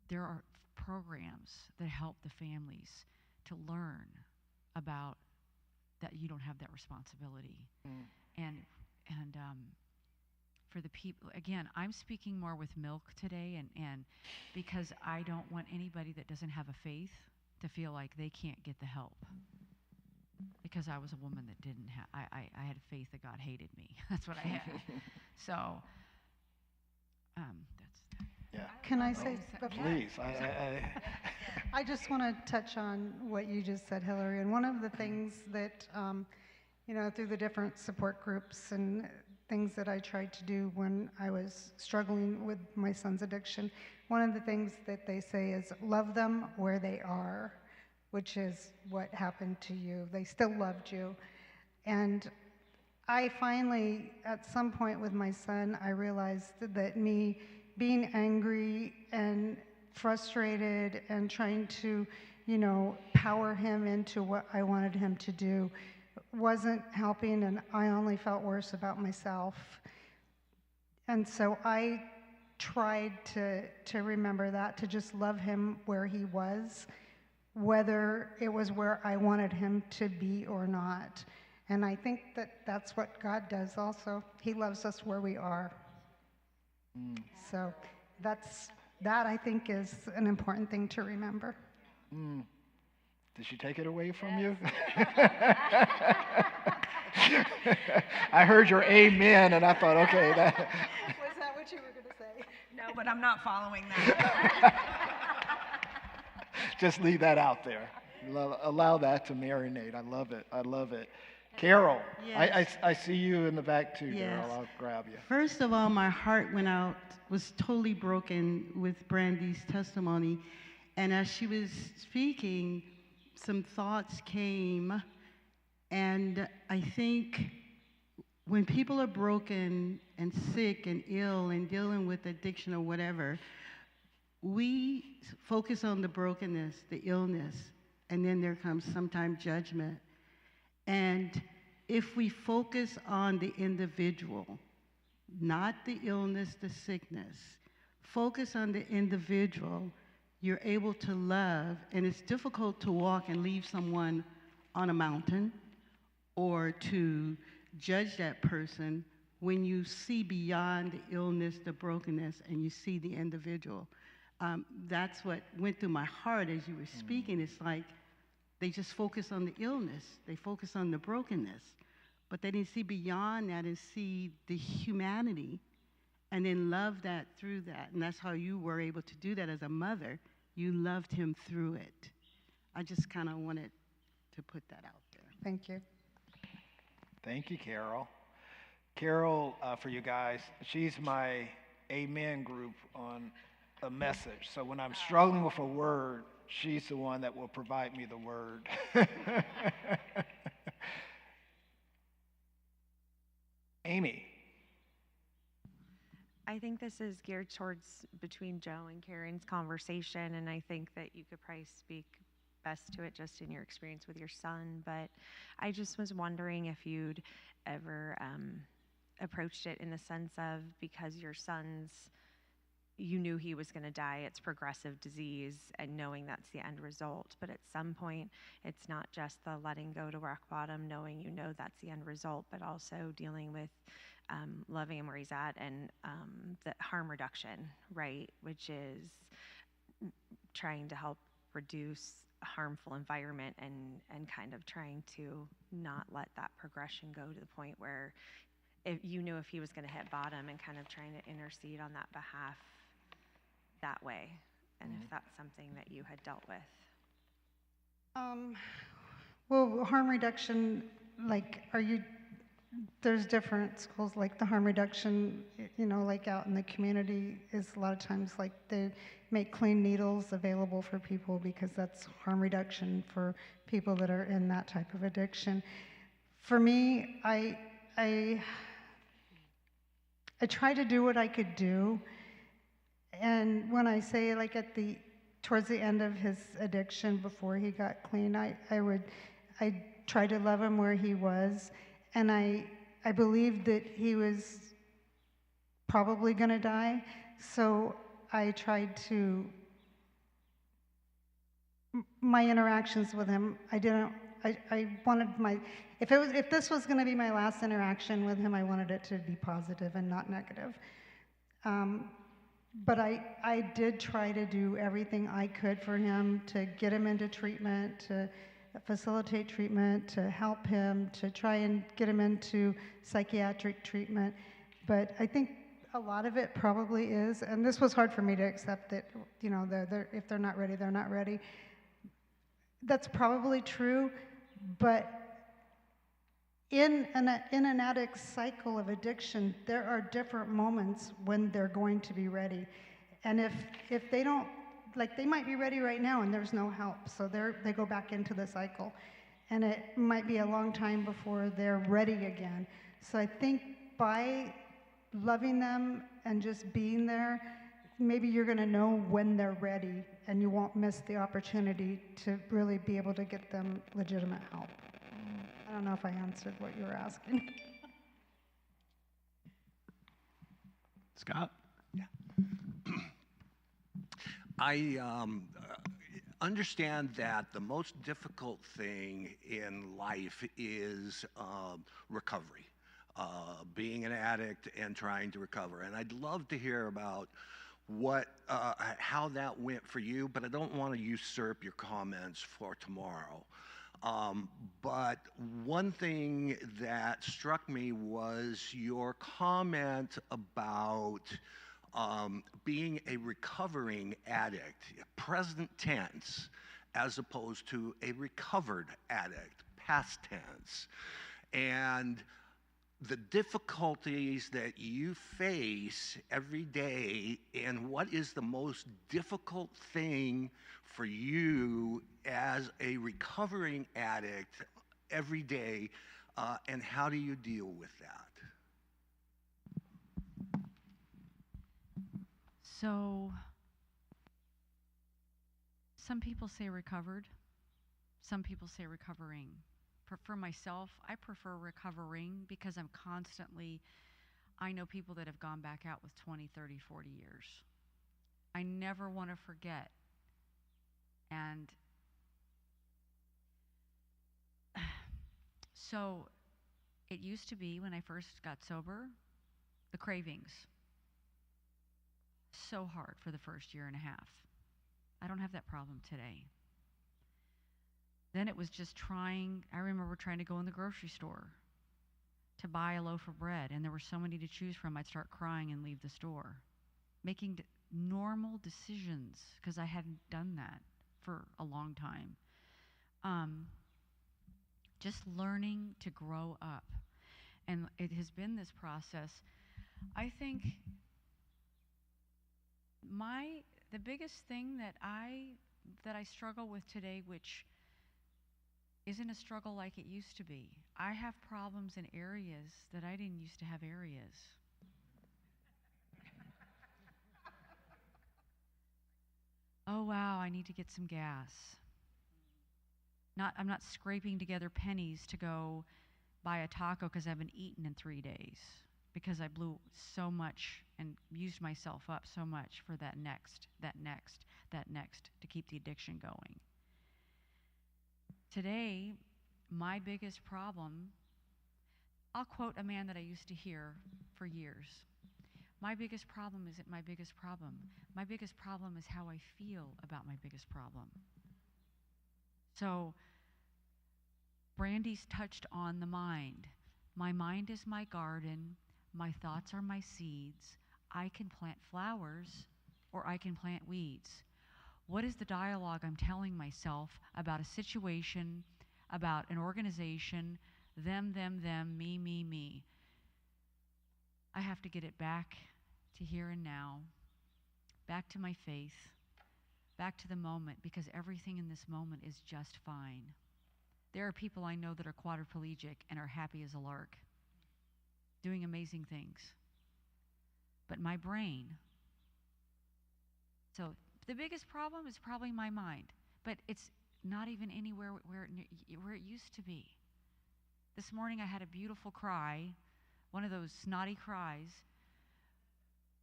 there are programs that help the families to learn about that you don't have that responsibility. And for the people, again, I'm speaking more with milk today, and because I don't want anybody that doesn't have a faith to feel like they can't get the help. Because I was a woman that didn't have, I had faith that God hated me. That's what I had. So, that's. Yeah. Can I say? Please. I just want to touch on what you just said, Hillary. And one of the things that, through the different support groups and things that I tried to do when I was struggling with my son's addiction, one of the things that they say is love them where they are, which is what happened to you. They still loved you. And I finally, at some point with my son, I realized that me being angry and frustrated and trying to, power him into what I wanted him to do wasn't helping, and I only felt worse about myself. And so I tried to remember that, to just love him where he was, whether it was where I wanted him to be or not. And I think that that's what God does also. He loves us where we are. So that I think is an important thing to remember. Did she take it away from you? I heard your amen, and I thought, okay. Was that what you were going to say? No, but I'm not following that. Just leave that out there. Allow that to marinate. I love it. I love it. Carol, Yes. I see you in the back too, Yes. girl. I'll grab you. First of all, my heart went out, was totally broken with Brandy's testimony. And as she was speaking, some thoughts came. And I think when people are broken and sick and ill and dealing with addiction or whatever, we focus on the brokenness, the illness, and then there comes sometimes judgment. And if we focus on the individual, not the illness, the sickness, focus on the individual, you're able to love. And it's difficult to walk and leave someone on a mountain or to judge that person when you see beyond the illness, the brokenness, and you see the individual. That's what went through my heart as you were speaking. It's like they just focus on the illness, they focus on the brokenness, but they didn't see beyond that and see the humanity and then love that through that. And that's how you were able to do that as a mother. You loved him through it. I just kind of wanted to put that out there. Thank you. Thank you, Carol. Carol, for you guys, she's my amen group on a message. So when I'm struggling with a word, she's the one that will provide me the word. Amy. I think this is geared towards between Joe and Karen's conversation, and I think that you could probably speak best to it just in your experience with your son. But I just was wondering if you'd ever approached it in the sense of, because your son's, you knew he was going to die, it's progressive disease, and knowing that's the end result. But at some point, it's not just the letting go to rock bottom, knowing you know that's the end result, but also dealing with loving him where he's at, and the harm reduction, right, which is trying to help reduce a harmful environment and kind of trying to not let that progression go to the point where if you knew if he was going to hit bottom, and kind of trying to intercede on that behalf that way, and if that's something that you had dealt with. Well, harm reduction, like, are you there's different schools, like the harm reduction, like out in the community is a lot of times like they make clean needles available for people because that's harm reduction for people that are in that type of addiction. For me, I tried to do what I could do, and when I say like towards the end of his addiction before he got clean, I tried to love him where he was, and I believed that he was probably going to die, so I tried to, my interactions with him, I wanted if this was going to be my last interaction with him, I wanted it to be positive and not negative. But I did try to do everything I could for him to get him into treatment, to facilitate treatment, to help him, to try and get him into psychiatric treatment. But I think a lot of it probably is, and this was hard for me to accept that, if they're not ready, they're not ready. That's probably true, but in an addict's cycle of addiction, there are different moments when they're going to be ready. And if they don't, like they might be ready right now and there's no help, so they go back into the cycle. And it might be a long time before they're ready again. So I think by loving them and just being there, maybe you're going to know when they're ready and you won't miss the opportunity to really be able to get them legitimate help. I don't know if I answered what you were asking. Scott? Yeah. I understand that the most difficult thing in life is recovery, being an addict and trying to recover. And I'd love to hear about how that went for you, but I don't want to usurp your comments for tomorrow. But one thing that struck me was your comment about being a recovering addict, present tense, as opposed to a recovered addict, past tense. And the difficulties that you face every day, and what is the most difficult thing for you as a recovering addict every day, and how do you deal with that? So, some people say recovered, some people say recovering. For myself, I prefer recovering because I know people that have gone back out with 20, 30, 40 years. I never want to forget. And so it used to be when I first got sober, the cravings. So hard for the first year and a half. I don't have that problem today. Then it was just I remember trying to go in the grocery store to buy a loaf of bread, and there were so many to choose from, I'd start crying and leave the store. Making normal decisions, because I hadn't done that for a long time. Just learning to grow up. And it has been this process. I think the biggest thing that I struggle with today, which isn't a struggle like it used to be. I have problems in areas that I didn't used to have areas. Oh wow, I need to get some gas. I'm not scraping together pennies to go buy a taco because I haven't eaten in 3 days, because I blew so much and used myself up so much for that next, to keep the addiction going. Today, my biggest problem, I'll quote a man that I used to hear for years. My biggest problem isn't my biggest problem. My biggest problem is how I feel about my biggest problem. So, Brandy's touched on the mind. My mind is my garden. My thoughts are my seeds. I can plant flowers or I can plant weeds. What is the dialogue I'm telling myself about a situation, about an organization them, me. I have to get it back to here and now, back to my faith, back to the moment, because everything in this moment is just fine. There are people I know that are quadriplegic and are happy as a lark, doing amazing things. But my brain, so the biggest problem is probably my mind, but it's not even anywhere where it used to be. This morning I had a beautiful cry, one of those snotty cries,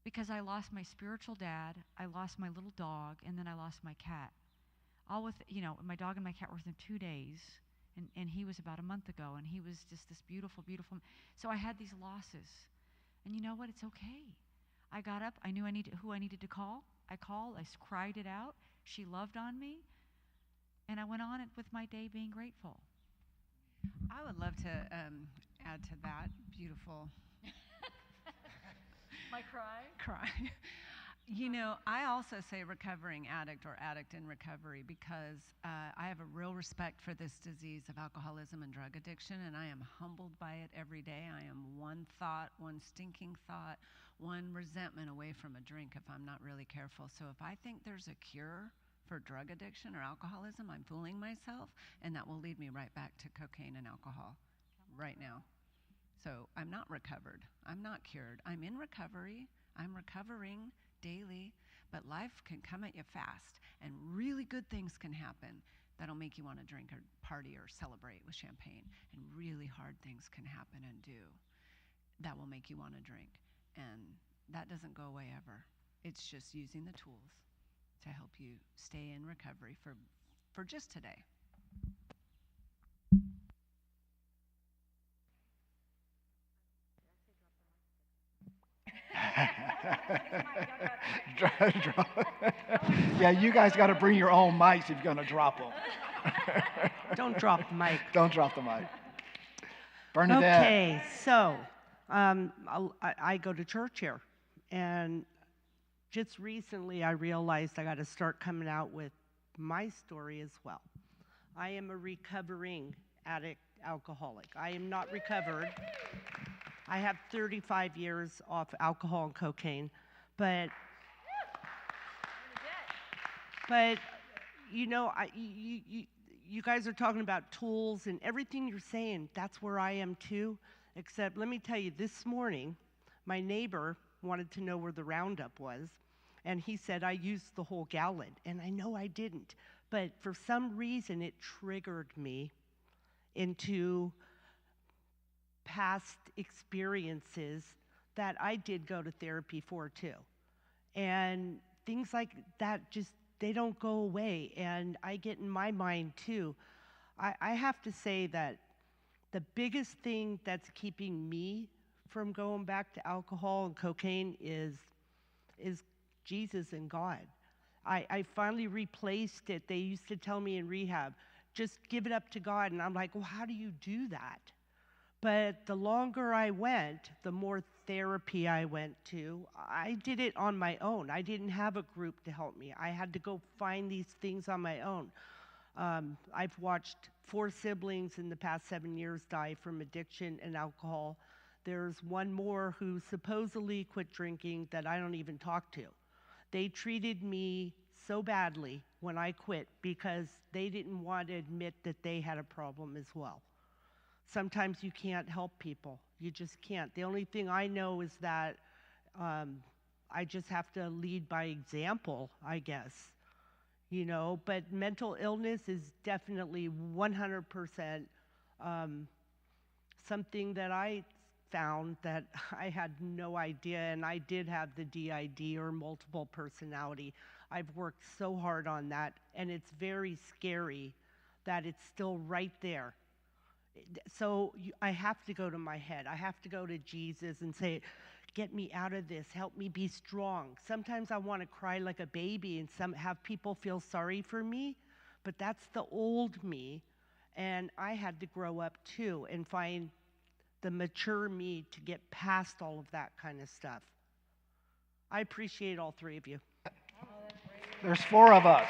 because I lost my spiritual dad, I lost my little dog, and then I lost my cat. All with, my dog and my cat were within 2 days, and he was about a month ago, and he was just this beautiful, beautiful. So I had these losses. And you know what? It's okay. I got up, I knew who I needed to call. I called, I cried it out. She loved on me, and I went on it with my day being grateful. I would love to add to that. Beautiful. My Cry. I also say recovering addict or addict in recovery because I have a real respect for this disease of alcoholism and drug addiction, and I am humbled by it every day. I am one thought, one stinking thought, one resentment away from a drink if I'm not really careful. So if I think there's a cure for drug addiction or alcoholism, I'm fooling myself, and that will lead me right back to cocaine and alcohol right now. So I'm not recovered. I'm not cured. I'm in recovery. I'm recovering daily, but life can come at you fast, and really good things can happen that'll make you want to drink or party or celebrate with champagne, and really hard things can happen and do that will make you want to drink, and that doesn't go away ever. It's just using the tools to help you stay in recovery for just today. Yeah, you guys got to bring your own mics if you're going to drop them. Don't drop the mic. Don't drop the mic. Bernadette. Okay, so I go to church here, and just recently I realized I got to start coming out with my story as well. I am a recovering addict alcoholic. I am not recovered. I have 35 years off alcohol and cocaine, but you guys are talking about tools and everything you're saying. That's where I am too. Except, let me tell you, this morning, my neighbor wanted to know where the Roundup was, and he said I used the whole gallon, and I know I didn't, but for some reason it triggered me into past experiences that I did go to therapy for too. And things like that they don't go away, and I get in my mind too. I have to say that the biggest thing that's keeping me from going back to alcohol and cocaine is Jesus and God. I finally replaced it. They used to tell me in rehab, just give it up to God. And I'm like, well, how do you do that? But the longer I went, the more therapy I went to. I did it on my own. I didn't have a group to help me. I had to go find these things on my own. I've watched 4 siblings in the past 7 years die from addiction and alcohol. There's one more who supposedly quit drinking that I don't even talk to. They treated me so badly when I quit because they didn't want to admit that they had a problem as well. Sometimes you can't help people. You just can't. The only thing I know is that I just have to lead by example, I guess. But mental illness is definitely 100% something that I found that I had no idea, and I did have the DID, or multiple personality. I've worked so hard on that, and it's very scary that it's still right there. So I have to go to my head. I have to go to Jesus and say, get me out of this. Help me be strong. Sometimes I want to cry like a baby and have people feel sorry for me, but that's the old me. And I had to grow up too and find the mature me to get past all of that kind of stuff. I appreciate all 3 of you. There's 4 of us.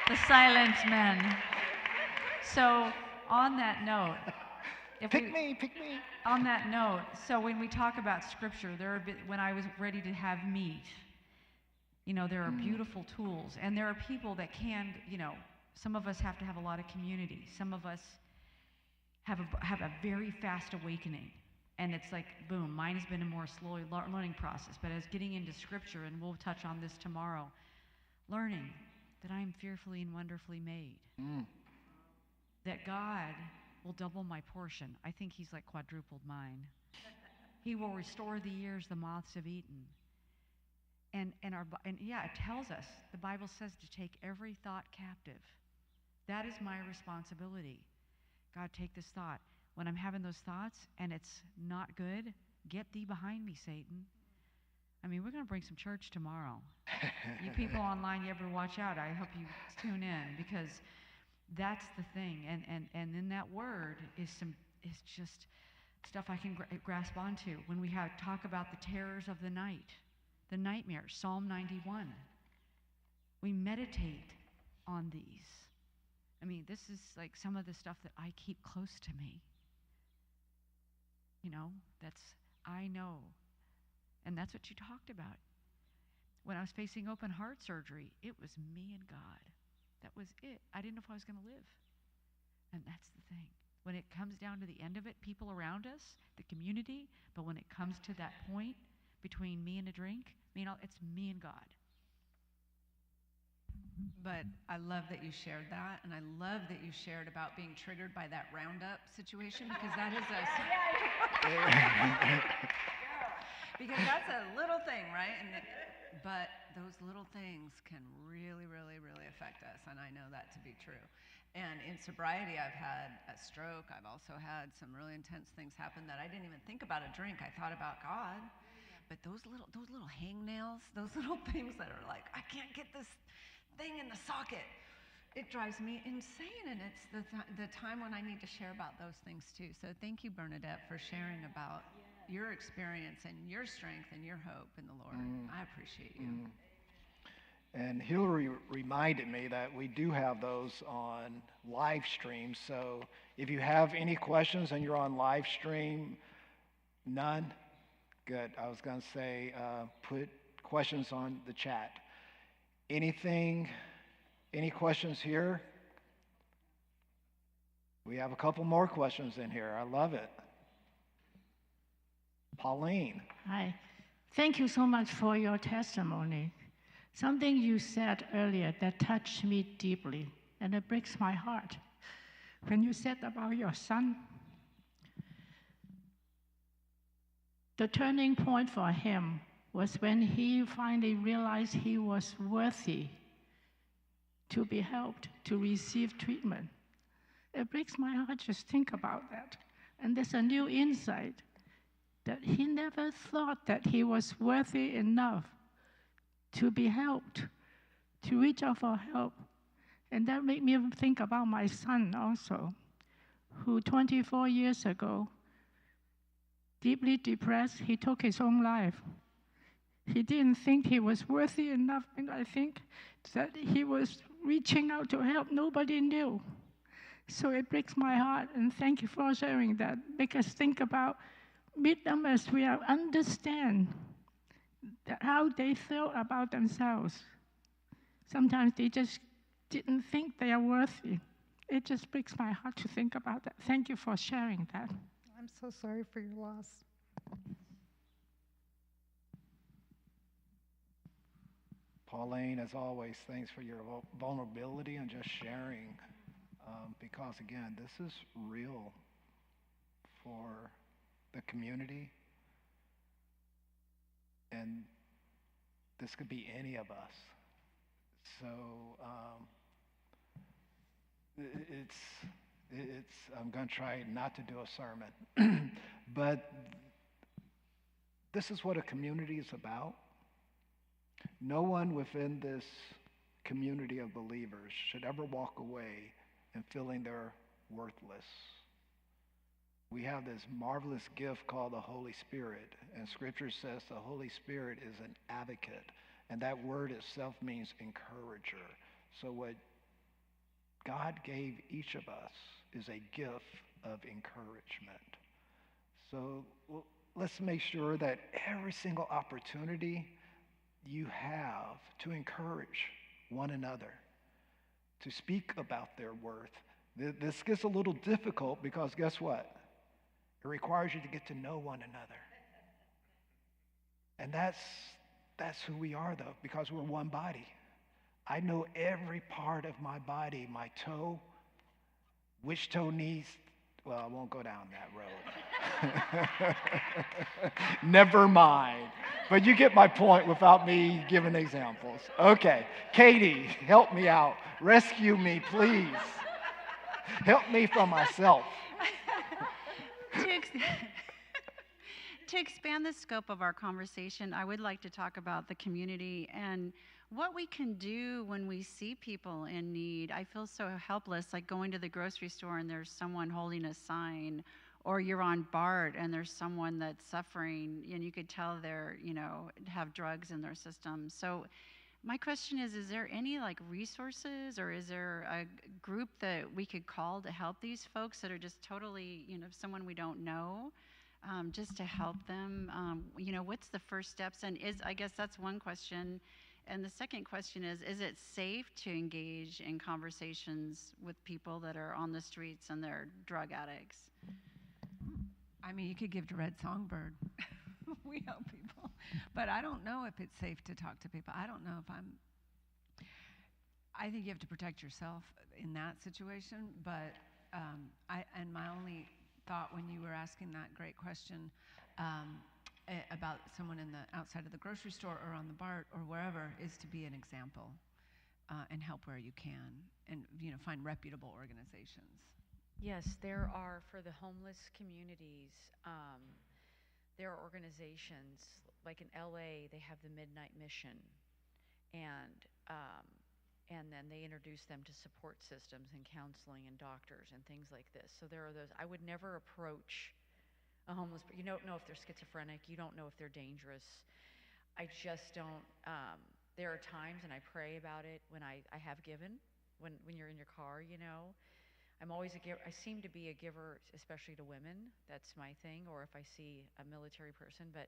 The silent men. So on that note, Pick me. on that note, so when we talk about scripture, when I was ready to have meat, there are beautiful tools, and there are people that can, some of us have to have a lot of community. Some of us have a very fast awakening, and it's like, boom, mine has been a more slow learning process, but as getting into scripture, and we'll touch on this tomorrow, learning that I am fearfully and wonderfully made, that God will double my portion. I think he's like quadrupled mine. He will restore the years the moths have eaten. And yeah, it tells us, the Bible says to take every thought captive. That is my responsibility. God, take this thought. When I'm having those thoughts and it's not good, get thee behind me, Satan. I mean, we're going to bring some church tomorrow. You people online, you ever watch out. I hope you tune in, because that's the thing. And in that word is just stuff I can grasp onto. When we talk about the terrors of the night, the nightmares, Psalm 91. We meditate on these. I mean, this is like some of the stuff that I keep close to me. I know. And that's what you talked about. When I was facing open heart surgery, it was me and God. That was it. I didn't know if I was going to live. And that's the thing. When it comes down to the end of it, people around us, the community, but when it comes to that point between me and a drink, it's me and God. But I love that you shared that, and I love that you shared about being triggered by that Roundup situation, because that is because that's a little thing, right? But those little things can really, really, really affect us, and I know that to be true. And in sobriety, I've had a stroke. I've also had some really intense things happen that I didn't even think about a drink. I thought about God. But those little hangnails, those little things that are like, I can't get this thing in the socket, it drives me insane. And it's the time when I need to share about those things too. So thank you, Bernadette, for sharing about your experience and your strength and your hope in the Lord. I appreciate you. And Hillary reminded me that we do have those on live stream. So if you have any questions and you're on live stream, none? Good. I was going to say, put questions on the chat. Any questions here? We have a couple more questions in here. I love it. Pauline. Hi. Thank you so much for your testimony. Something you said earlier that touched me deeply, and it breaks my heart. When you said about your son, the turning point for him was when he finally realized he was worthy to be helped, to receive treatment. It breaks my heart just think about that. And there's a new insight that he never thought that he was worthy enough to be helped, to reach out for help. And that made me think about my son also, who 24 years ago, deeply depressed, he took his own life. He didn't think he was worthy enough, and I think that he was reaching out to help. Nobody knew. So it breaks my heart, and thank you for sharing that. Make us think about, meet them as we understand how they felt about themselves. Sometimes they just didn't think they are worthy. It just breaks my heart to think about that. Thank you for sharing that. I'm so sorry for your loss. Pauline, as always, thanks for your vulnerability and just sharing. Because again, this is real for the community. And this could be any of us. So I'm going to try not to do a sermon. But this is what a community is about. No one within this community of believers should ever walk away and feeling they're worthless. We have this marvelous gift called the Holy Spirit, and Scripture says the Holy Spirit is an advocate, and that word itself means encourager. So what God gave each of us is a gift of encouragement. So let's make sure that every single opportunity you have to encourage one another, to speak about their worth. This gets a little difficult because guess what? It requires you to get to know one another. And that's who we are, though, because we're one body. I know every part of my body, my toe, which toe needs, well, I won't go down that road. Never mind. But you get my point without me giving examples. Okay, Katie, help me out. Rescue me, please. Help me from myself. To expand the scope of our conversation, I would like to talk about the community and what we can do when we see people in need. I feel so helpless, like going to the grocery store and there's someone holding a sign, or you're on BART and there's someone that's suffering and you could tell they're, have drugs in their system. So my question is there any like resources, or is there a group that we could call to help these folks that are just totally, someone we don't know? Just to help them, what's the first steps? And I guess that's one question. And the second question is it safe to engage in conversations with people that are on the streets and they're drug addicts? I mean, you could give to Red Songbird. We help people. But I don't know if it's safe to talk to people. I don't know if I think you have to protect yourself in that situation. But my only thought when you were asking that great question about someone outside of the grocery store or on the BART or wherever is to be an example and help where you can, and find reputable organizations. Yes, there are, for the homeless communities, there are organizations, like in LA, they have the Midnight Mission, and then they introduce them to support systems and counseling and doctors and things like this. So there are those. I would never approach a homeless, you don't know if they're schizophrenic, you don't know if they're dangerous. I just don't, there are times, and I pray about it when I have given, when you're in your car, I'm always a giver. I seem to be a giver, especially to women. That's my thing, or if I see a military person. But,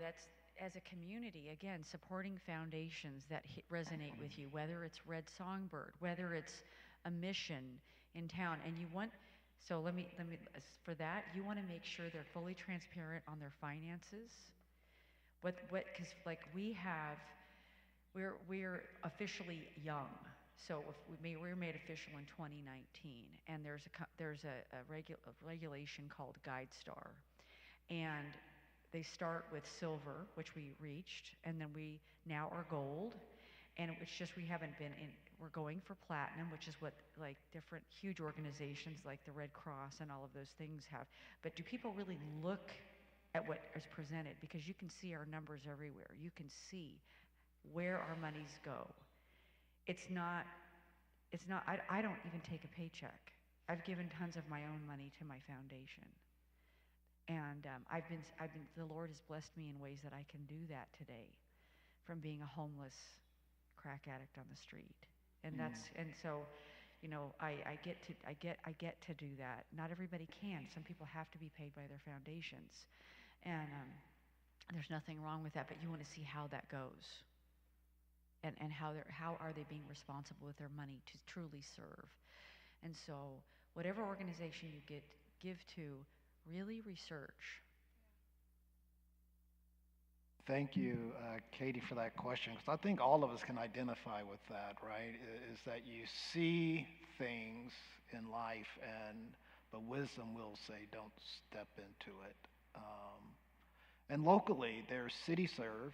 that's, as a community, again, supporting foundations that resonate with you, whether it's Red Songbird, whether it's a mission in town, and you want, so let me, for that, you want to make sure they're fully transparent on their finances. Because like we're officially young. So we were made official in 2019, and there's a regulation called GuideStar, and they start with silver, which we reached, and then we now are gold, and it's just we haven't been in. We're going for platinum, which is what like different huge organizations like the Red Cross and all of those things have. But do people really look at what is presented? Because you can see our numbers everywhere. You can see where our monies go. I don't even take a paycheck. I've given tons of my own money to my foundation. And the Lord has blessed me in ways that I can do that today, from being a homeless crack addict on the street. And so, I get to do that. Not everybody can. Some people have to be paid by their foundations. And there's nothing wrong with that, but you want to see how that goes. And how are they being responsible with their money to truly serve. And so whatever organization you give to, really research. Thank you, Katie, for that question, because I think all of us can identify with that, right? Is that you see things in life, but wisdom will say, don't step into it. And locally, there's CityServe.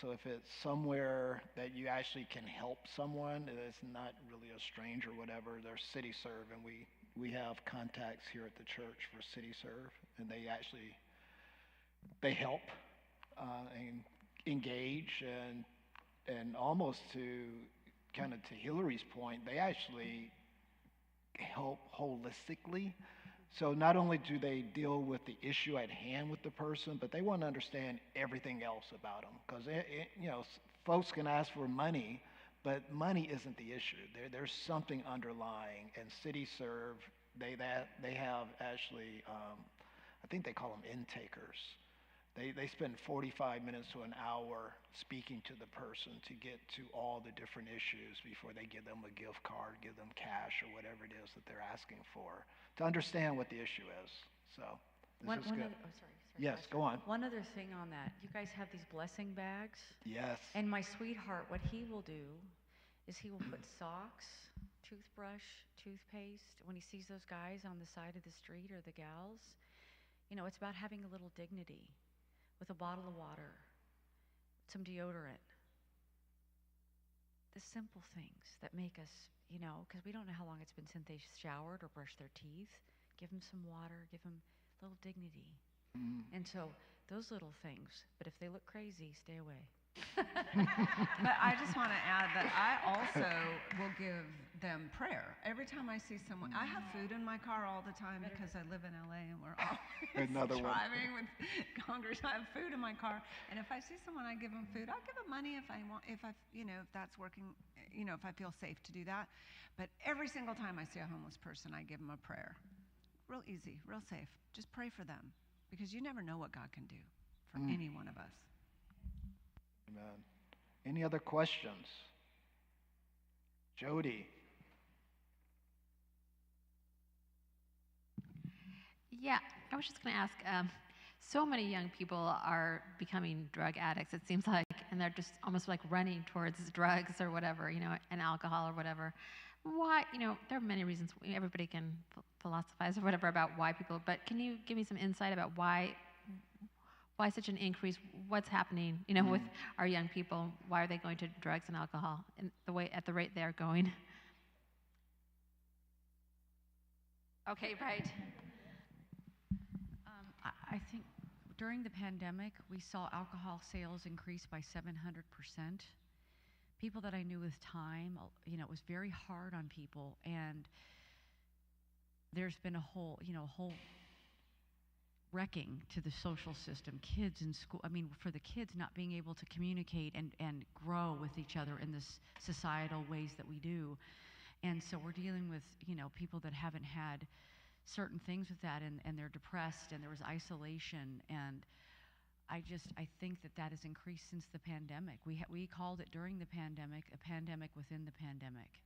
So if it's somewhere that you actually can help someone, it's not really a stranger or whatever, there's CityServe, and we have contacts here at the church for CityServe, and they help and engage, and almost to Hillary's point, they actually help holistically. So not only do they deal with the issue at hand with the person, but they want to understand everything else about them. Because folks can ask for money, But money isn't the issue. There's something underlying, and CityServe, they have actually, I think they call them intakers. They spend 45 minutes to an hour speaking to the person to get to all the different issues before they give them a gift card, give them cash, or whatever it is that they're asking for, to understand what the issue is. So this is good. Sorry, Yes, Pastor. go on. One other thing on that. You guys have these blessing bags? Yes. And my sweetheart, what he will do is he will put socks, toothbrush, toothpaste, when he sees those guys on the side of the street or the gals. You know, it's about having a little dignity with a bottle of water, some deodorant. The simple things that make us, you know, because we don't know how long it's been since they showered or brushed their teeth. Give them some water, give them a little dignity. And so those little things, but if they look crazy, stay away. But I just want to add that I also will give them prayer. Every time I see someone, I have food in my car all the time because I live in LA and we're always driving with Congress. I have food in my car, and if I see someone, I give them food. I'll give them money if I want, if that's working, if I feel safe to do that. But every single time I see a homeless person, I give them a prayer. Real easy, real safe. Just pray for them, because you never know what God can do for any one of us. Amen. Any other questions? Jody. Yeah, I was just going to ask, so many young people are becoming drug addicts, it seems like, and they're just almost like running towards drugs or whatever, and alcohol or whatever. Why, there are many reasons. Everybody can philosophize or whatever about why people, but can you give me some insight about why such an increase? What's happening, with our young people? Why are they going to drugs and alcohol at the rate they're going? Okay, right. I think during the pandemic, we saw alcohol sales increase by 700%. People that I knew with time, it was very hard on people, and there's been a whole wrecking to the social system. Kids in school, for the kids not being able to communicate and grow with each other in this societal ways that we do. And so we're dealing with, people that haven't had certain things with that, and they're depressed, and there was isolation, and I think that has increased since the pandemic. We called it during the pandemic a pandemic within the pandemic.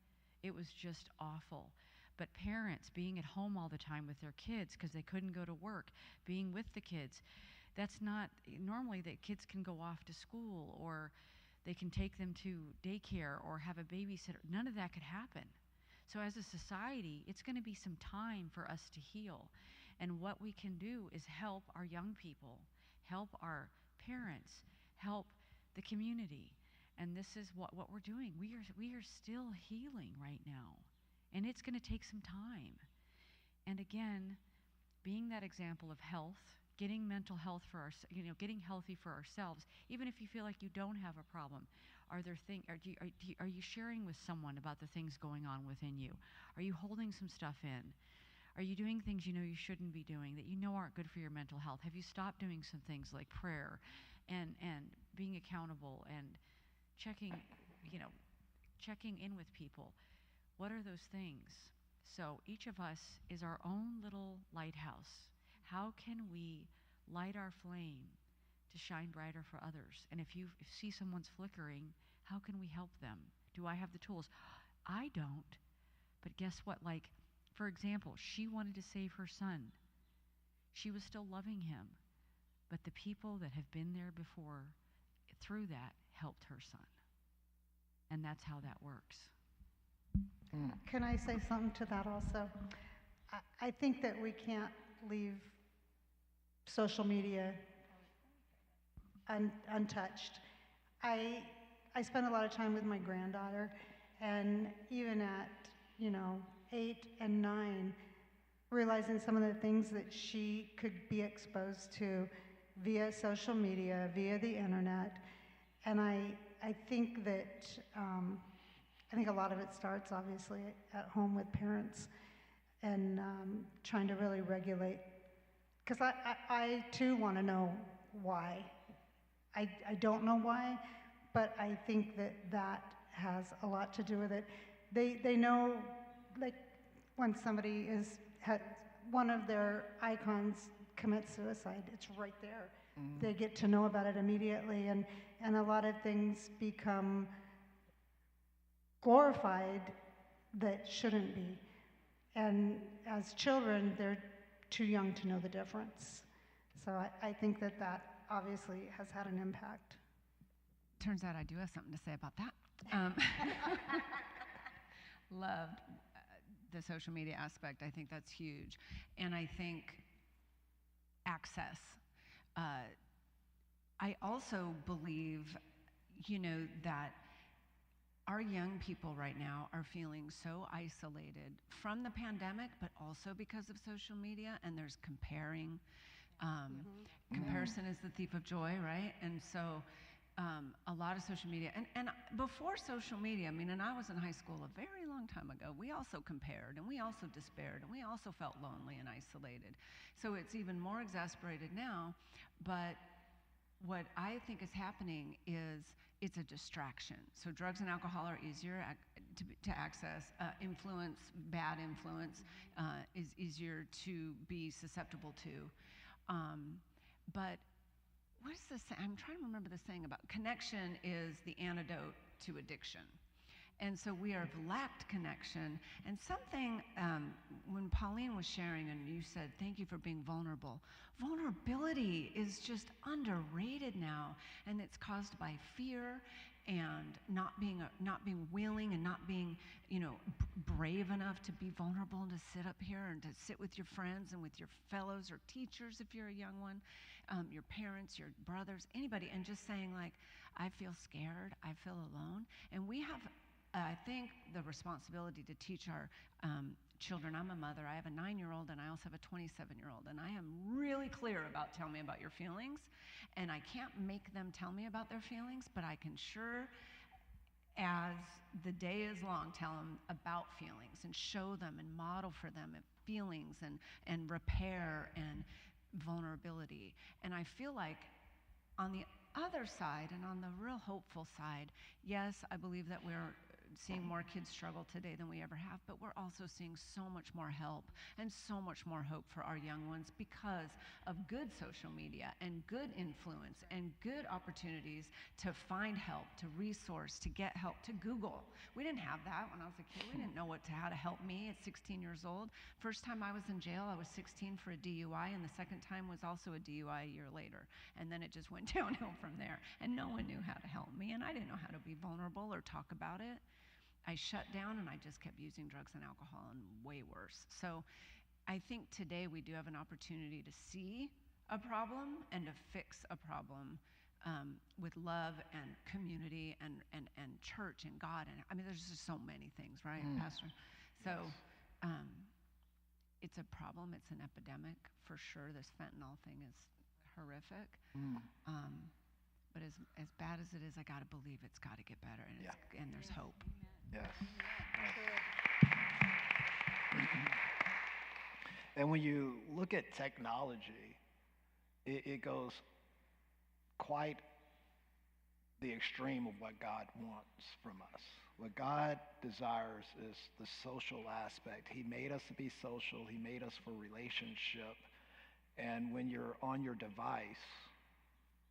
It was just awful. But parents being at home all the time with their kids because they couldn't go to work, being with the kids, that's not, normally the kids can go off to school, or they can take them to daycare or have a babysitter. None of that could happen. So as a society, it's going to be some time for us to heal. And what we can do is help our young people, help our parents, help the community. And this is what we're doing. We are still healing right now. And it's going to take some time. And again, being that example of health, getting mental health for getting healthy for ourselves, even if you feel like you don't have a problem. Are you sharing with someone about the things going on within you? Are you holding some stuff in? Are you doing things you shouldn't be doing that aren't good for your mental health? Have you stopped doing some things like prayer and being accountable and checking in with people? What are those things? So each of us is our own little lighthouse. How can we light our flame to shine brighter for others? And if you see someone's flickering, how can we help them? Do I have the tools? I don't. But guess what? Like, for example, she wanted to save her son. She was still loving him. But the people that have been there before, through that, helped her son. And that's how that works. Can I say something to that also? I think that we can't leave social media untouched. I spend a lot of time with my granddaughter, and even at 8 and 9, realizing some of the things that she could be exposed to via social media, via the internet, and I think that I think a lot of it starts obviously at home with parents, and trying to really regulate. Because I too want to know why. I don't know why, but I think that has a lot to do with it. They know, like, when somebody one of their icons commits suicide, it's right there. They get to know about it immediately, and a lot of things become glorified that shouldn't be. And as children, they're too young to know the difference. So I think that obviously has had an impact. Turns out I do have something to say about that. Loved the social media aspect. I think that's huge. And I think access. I also believe, that our young people right now are feeling so isolated from the pandemic, but also because of social media, and there's comparing. Comparison is the thief of joy, right? And so a lot of social media, and before social media, and I was in high school a very long time ago, we also compared, and we also despaired, and we also felt lonely and isolated. So it's even more exasperated now, but what I think is happening is it's a distraction. So drugs and alcohol are easier to access. Influence, bad influence, is easier to be susceptible to. But what is this? I'm trying to remember the saying about connection is the antidote to addiction. And so we have lacked connection. And something, when Pauline was sharing and you said, thank you for being vulnerable. Vulnerability is just underrated now. And it's caused by fear and not being willing and not being, brave enough to be vulnerable and to sit up here and to sit with your friends and with your fellows or teachers if you're a young one, your parents, your brothers, anybody, and just saying like, I feel scared, I feel alone. And we have, I think, the responsibility to teach our children. I'm a mother. I have a 9-year-old and I also have a 27-year-old. And I am really clear about tell me about your feelings. And I can't make them tell me about their feelings, but I can sure, as the day is long, tell them about feelings and show them and model for them feelings and repair and vulnerability. And I feel like on the other side and on the real hopeful side, yes, I believe that we're seeing more kids struggle today than we ever have, but we're also seeing so much more help and so much more hope for our young ones because of good social media and good influence and good opportunities to find help, to resource, to get help, to Google. We didn't have that when I was a kid. We didn't know how to help me at 16 years old. First time I was in jail, I was 16 for a DUI, and the second time was also a DUI a year later. And then it just went downhill from there. And no one knew how to help me, and I didn't know how to be vulnerable or talk about it. I shut down and I just kept using drugs and alcohol, and way worse. So I think today we do have an opportunity to see a problem and to fix a problem with love and community and church and God. And there's just so many things, right, Pastor? So it's a problem. It's an epidemic for sure. This fentanyl thing is horrific. But as bad as it is, I got to believe it's got to get better, and there's hope. Yes. And when you look at technology, it goes quite the extreme of what God wants from us. What God desires is the social aspect. He made us to be social. He made us for relationship. And when you're on your device,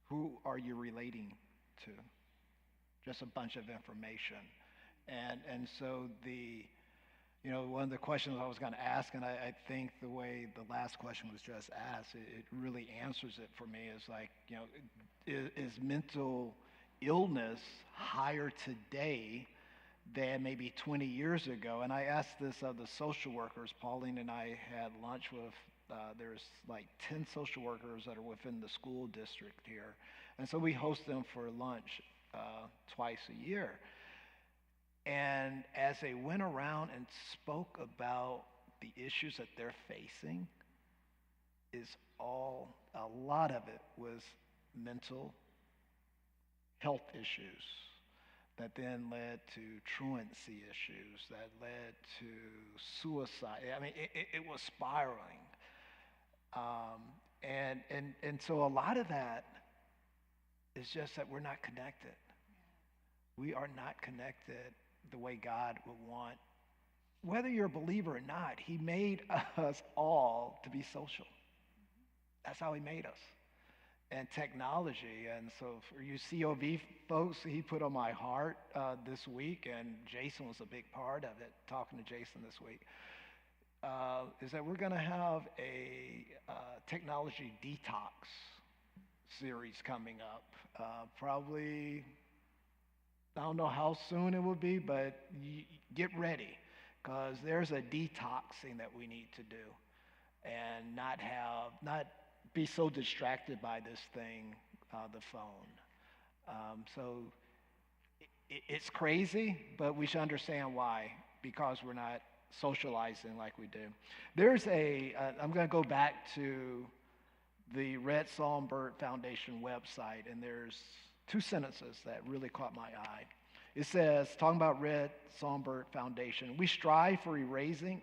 who are you relating to? Just a bunch of information. And so one of the questions I was going to ask, and I think the way the last question was just asked, it really answers it for me, is like, is mental illness higher today than maybe 20 years ago? And I asked this of the social workers. Pauline and I had lunch with, there's like 10 social workers that are within the school district here. And so we host them for lunch twice a year. And as they went around and spoke about the issues that they're facing, a lot of it was mental health issues that then led to truancy issues, that led to suicide. It was spiraling. And so a lot of that is just that we're not connected. We are not connected the way God would want. Whether you're a believer or not, he made us all to be social. That's how he made us. And technology, and so for you COV folks, he put on my heart this week, and Jason was a big part of it, talking to Jason this week, is that we're going to have a technology detox series coming up. Probably, I don't know how soon it will be, but get ready, because there's a detoxing that we need to do, and not be so distracted by this thing, the phone. So it's crazy, but we should understand why, because we're not socializing like we do. I'm going to go back to the Red Songbird Foundation website, and there's 2 sentences that really caught my eye. It says, talking about Red Songbird Foundation, we strive for erasing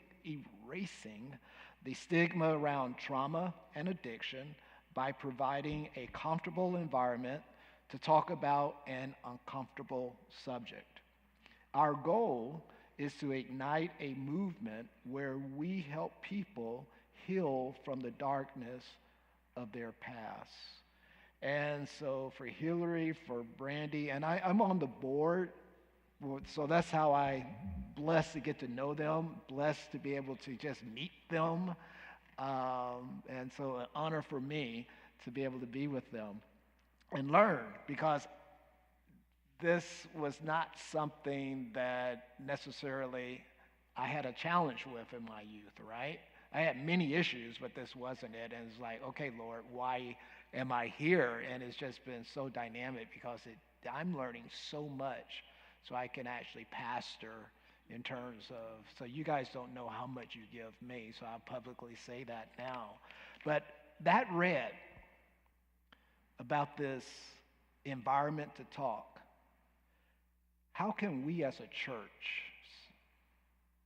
the stigma around trauma and addiction by providing a comfortable environment to talk about an uncomfortable subject. Our goal is to ignite a movement where we help people heal from the darkness of their past. And so for Hillary, for Brandy, and I'm on the board, so that's how I'm blessed to get to know them, blessed to be able to just meet them. And so an honor for me to be able to be with them and learn, because this was not something that necessarily I had a challenge with in my youth, right? I had many issues, but this wasn't it. And it's like, okay, Lord, why am I here? And it's just been so dynamic, because I'm learning so much, so I can actually pastor in terms of, so you guys don't know how much you give me, so I'll publicly say that now. But that read about this environment to talk, how can we as a church,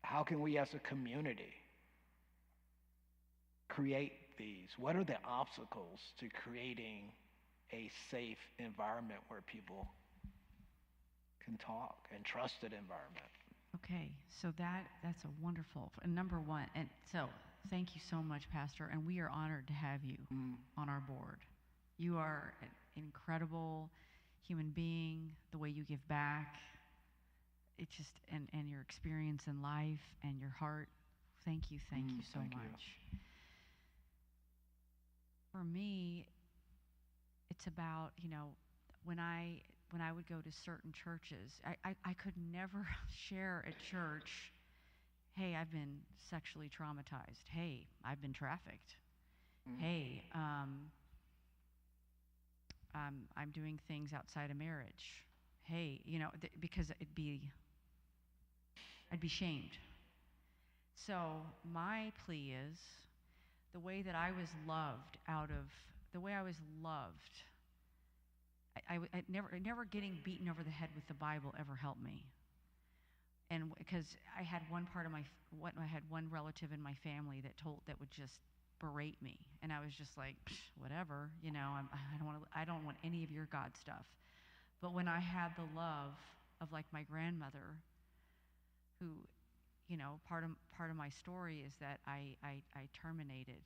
how can we as a community create these? What are the obstacles to creating a safe environment where people can talk, and trusted environment? Okay, so that's a wonderful, number one, and so thank you so much, Pastor, and we are honored to have you on our board. You are an incredible human being, the way you give back, it just, and your experience in life and your heart. Thank you so much. For me, it's about, when I would go to certain churches, I could never share at church, hey, I've been sexually traumatized. Hey, I've been trafficked. Hey, I'm doing things outside of marriage. Hey, because I'd be shamed. So my plea is, the way that I was loved I never getting beaten over the head with the Bible ever helped me. And because I had one relative in my family that would just berate me, and I was just like, whatever, I don't want any of your God stuff. But when I had the love of like my grandmother, who, part of my story is that I terminated.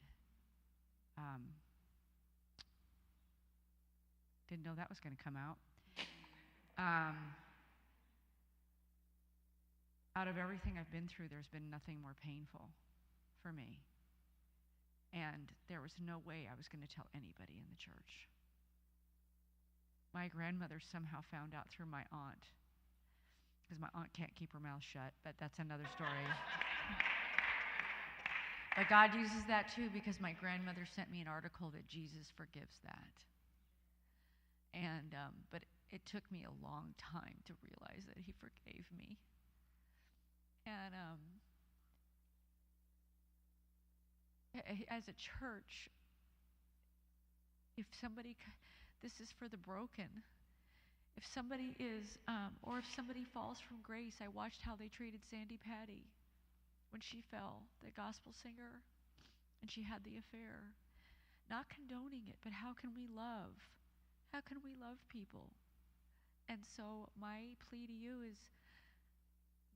Didn't know that was going to come out. Out of everything I've been through, there's been nothing more painful for me. And there was no way I was going to tell anybody in the church. My grandmother somehow found out through my aunt, because my aunt can't keep her mouth shut, but that's another story. But God uses that too, because my grandmother sent me an article that Jesus forgives that. And but it took me a long time to realize that he forgave me. And as a church, if somebody, this is for the broken. If somebody is, or if somebody falls from grace, I watched how they treated Sandy Patty when she fell, the gospel singer, and she had the affair. Not condoning it, but how can we love? How can we love people? And so my plea to you is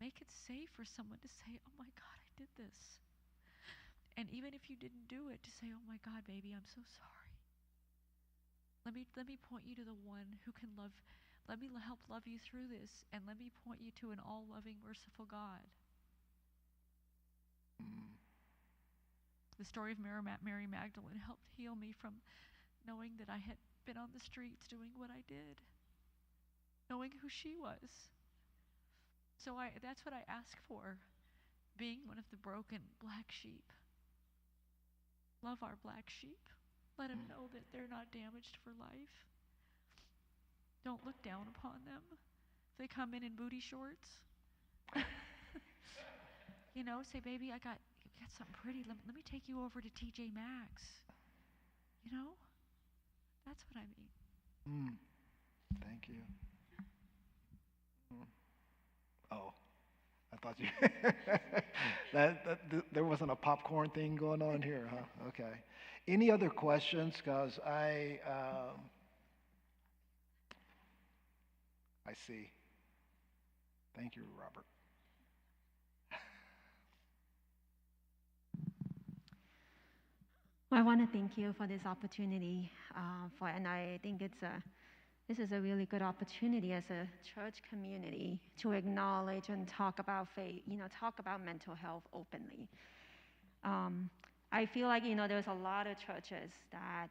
make it safe for someone to say, oh my God, I did this. And even if you didn't do it, to say, oh my God, baby, I'm so sorry. Let me point you to the one who can love. Let me help love you through this, and let me point you to an all-loving, merciful God. The story of Mary Magdalene helped heal me from knowing that I had been on the streets doing what I did, knowing who she was. So that's what I ask for, being one of the broken black sheep. Love our black sheep. Let them know that they're not damaged for life. Don't look down upon them. If they come in booty shorts, say, baby, I got something pretty. Let me take you over to TJ Maxx. That's what I mean. Thank you. Oh, I thought you that there wasn't a popcorn thing going on here, huh? Okay. Any other questions? Because I see. Thank you, Robert. Well, I want to thank you for this opportunity, and I think this is a really good opportunity as a church community to acknowledge and talk about faith, talk about mental health openly. I feel like, there's a lot of churches that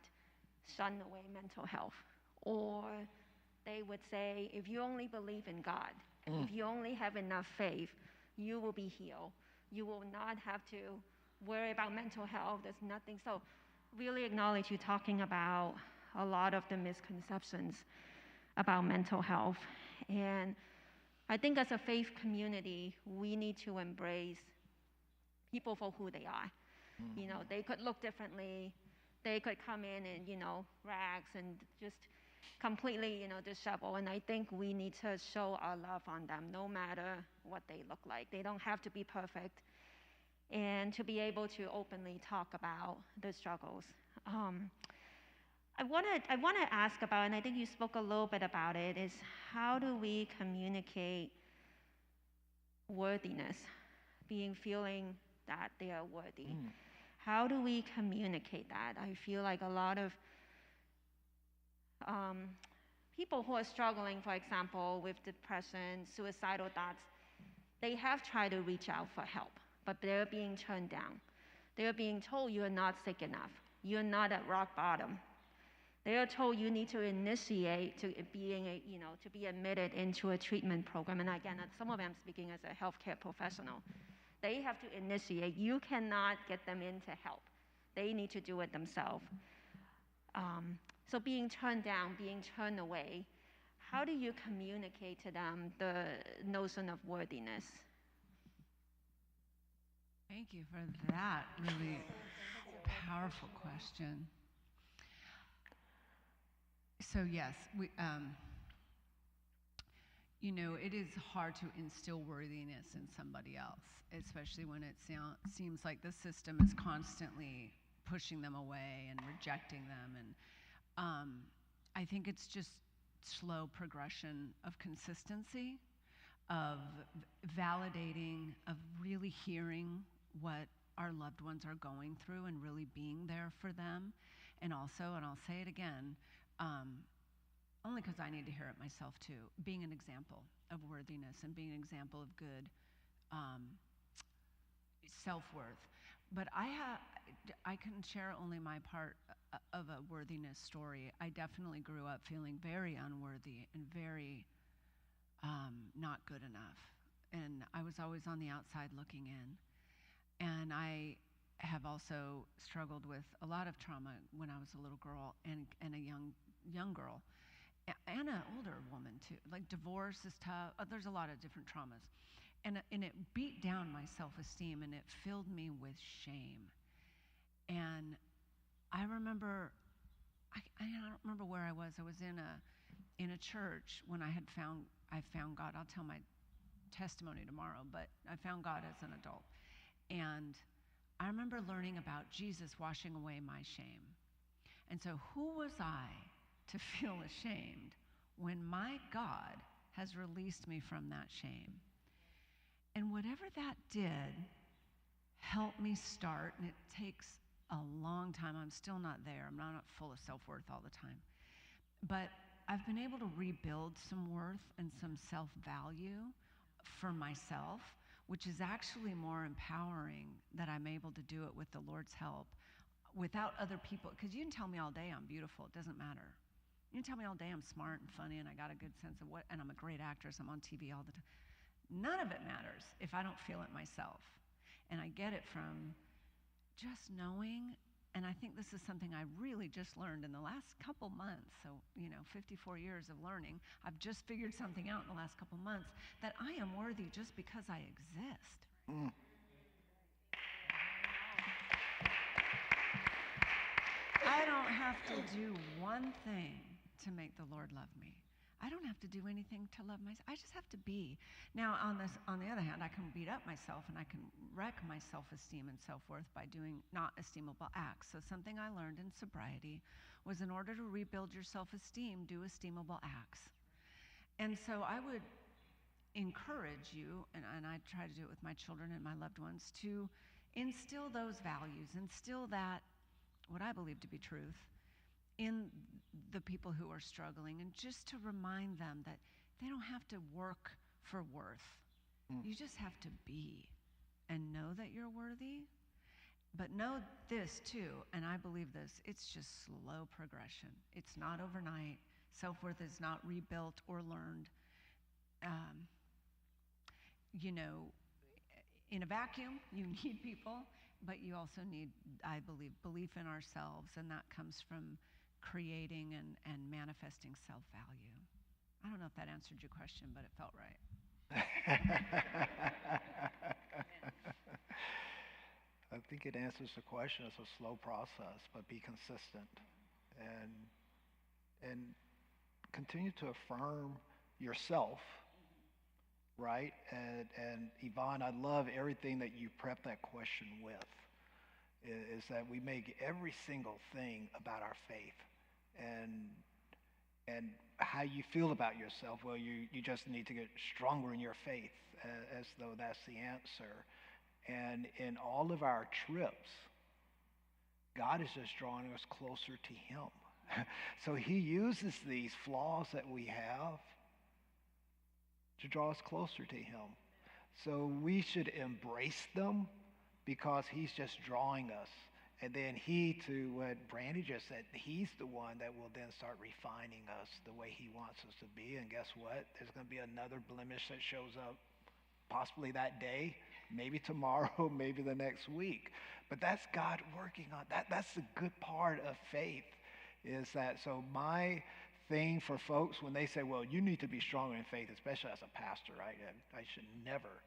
shun away mental health, or they would say, if you only believe in God, if you only have enough faith, you will be healed. You will not have to worry about mental health. There's nothing. So really acknowledge you talking about a lot of the misconceptions about mental health. And I think as a faith community, we need to embrace people for who they are. They could look differently. They could come in rags and just completely, disheveled. And I think we need to show our love on them, no matter what they look like. They don't have to be perfect. And to be able to openly talk about the struggles. I want to ask about, and I think you spoke a little bit about it, is how do we communicate worthiness, feeling that they are worthy? How do we communicate that? I feel like a lot of people who are struggling, for example, with depression, suicidal thoughts, they have tried to reach out for help, but they're being turned down. They're being told you're not sick enough. You're not at rock bottom. They are told you need to initiate to be admitted into a treatment program. And again, some of them speaking as a healthcare professional. They have to initiate. You cannot get them into help. They need to do it themselves. So being turned down, being turned away, how do you communicate to them the notion of worthiness? Thank you for that really powerful question. So yes, it is hard to instill worthiness in somebody else, especially when it seems like the system is constantly pushing them away and rejecting them. And I think it's just slow progression of consistency, of validating, of really hearing what our loved ones are going through and really being there for them. And also, and I'll say it again, only because I need to hear it myself too, being an example of worthiness and being an example of good self-worth. But I can share only my part of a worthiness story. I definitely grew up feeling very unworthy and very not good enough. And I was always on the outside looking in. And I have also struggled with a lot of trauma when I was a little girl and a young girl. And an older woman too. Like divorce is tough. There's a lot of different traumas. And it beat down my self-esteem and it filled me with shame. And I remember, I don't remember where I was. I was in a church when I found God. I'll tell my testimony tomorrow, but I found God as an adult. And I remember learning about Jesus washing away my shame. And so who was I to feel ashamed when my God has released me from that shame. And whatever that did helped me start, and it takes a long time. I'm still not there. I'm not full of self-worth all the time. But I've been able to rebuild some worth and some self-value for myself, which is actually more empowering that I'm able to do it with the Lord's help without other people. Because you can tell me all day I'm beautiful. It doesn't matter. You can tell me all day I'm smart and funny and I got a good sense of and I'm a great actress. I'm on TV all the time. None of it matters if I don't feel it myself. And I get it from just knowing. And I think this is something I really just learned in the last couple months. So, 54 years of learning. I've just figured something out in the last couple months, that I am worthy just because I exist. Mm. I don't have to do one thing to make the Lord love me. I don't have to do anything to love myself. I just have to be. Now, on the other hand, I can beat up myself and I can wreck my self-esteem and self-worth by doing not esteemable acts. So something I learned in sobriety was, in order to rebuild your self-esteem, do esteemable acts. And so I would encourage you, and I try to do it with my children and my loved ones, to instill those values, instill that, what I believe to be truth, in the people who are struggling, and just to remind them that they don't have to work for worth. You just have to be and know that you're worthy. But know this too, and I believe this, it's just slow progression. It's not overnight. Self-worth is not rebuilt or learned. In a vacuum, you need people, but you also need, I believe, belief in ourselves, and that comes from creating and manifesting self-value. I don't know if that answered your question, but it felt right. I think it answers the question. It's a slow process, but be consistent and continue to affirm yourself, right? And Yvonne, I love everything that you prepped that question with, is that we make every single thing about our faith and how you feel about yourself. Well, you just need to get stronger in your faith, as though that's the answer. And in all of our trips, God is just drawing us closer to him. So he uses these flaws that we have to draw us closer to him. So we should embrace them because he's just drawing us. And then he, to what Brandy just said, he's the one that will then start refining us the way he wants us to be. And guess what? There's going to be another blemish that shows up possibly that day, maybe tomorrow, maybe the next week. But that's God working on that. That's the good part of faith, is that, so my thing for folks when they say, well, you need to be stronger in faith, especially as a pastor, right? I should never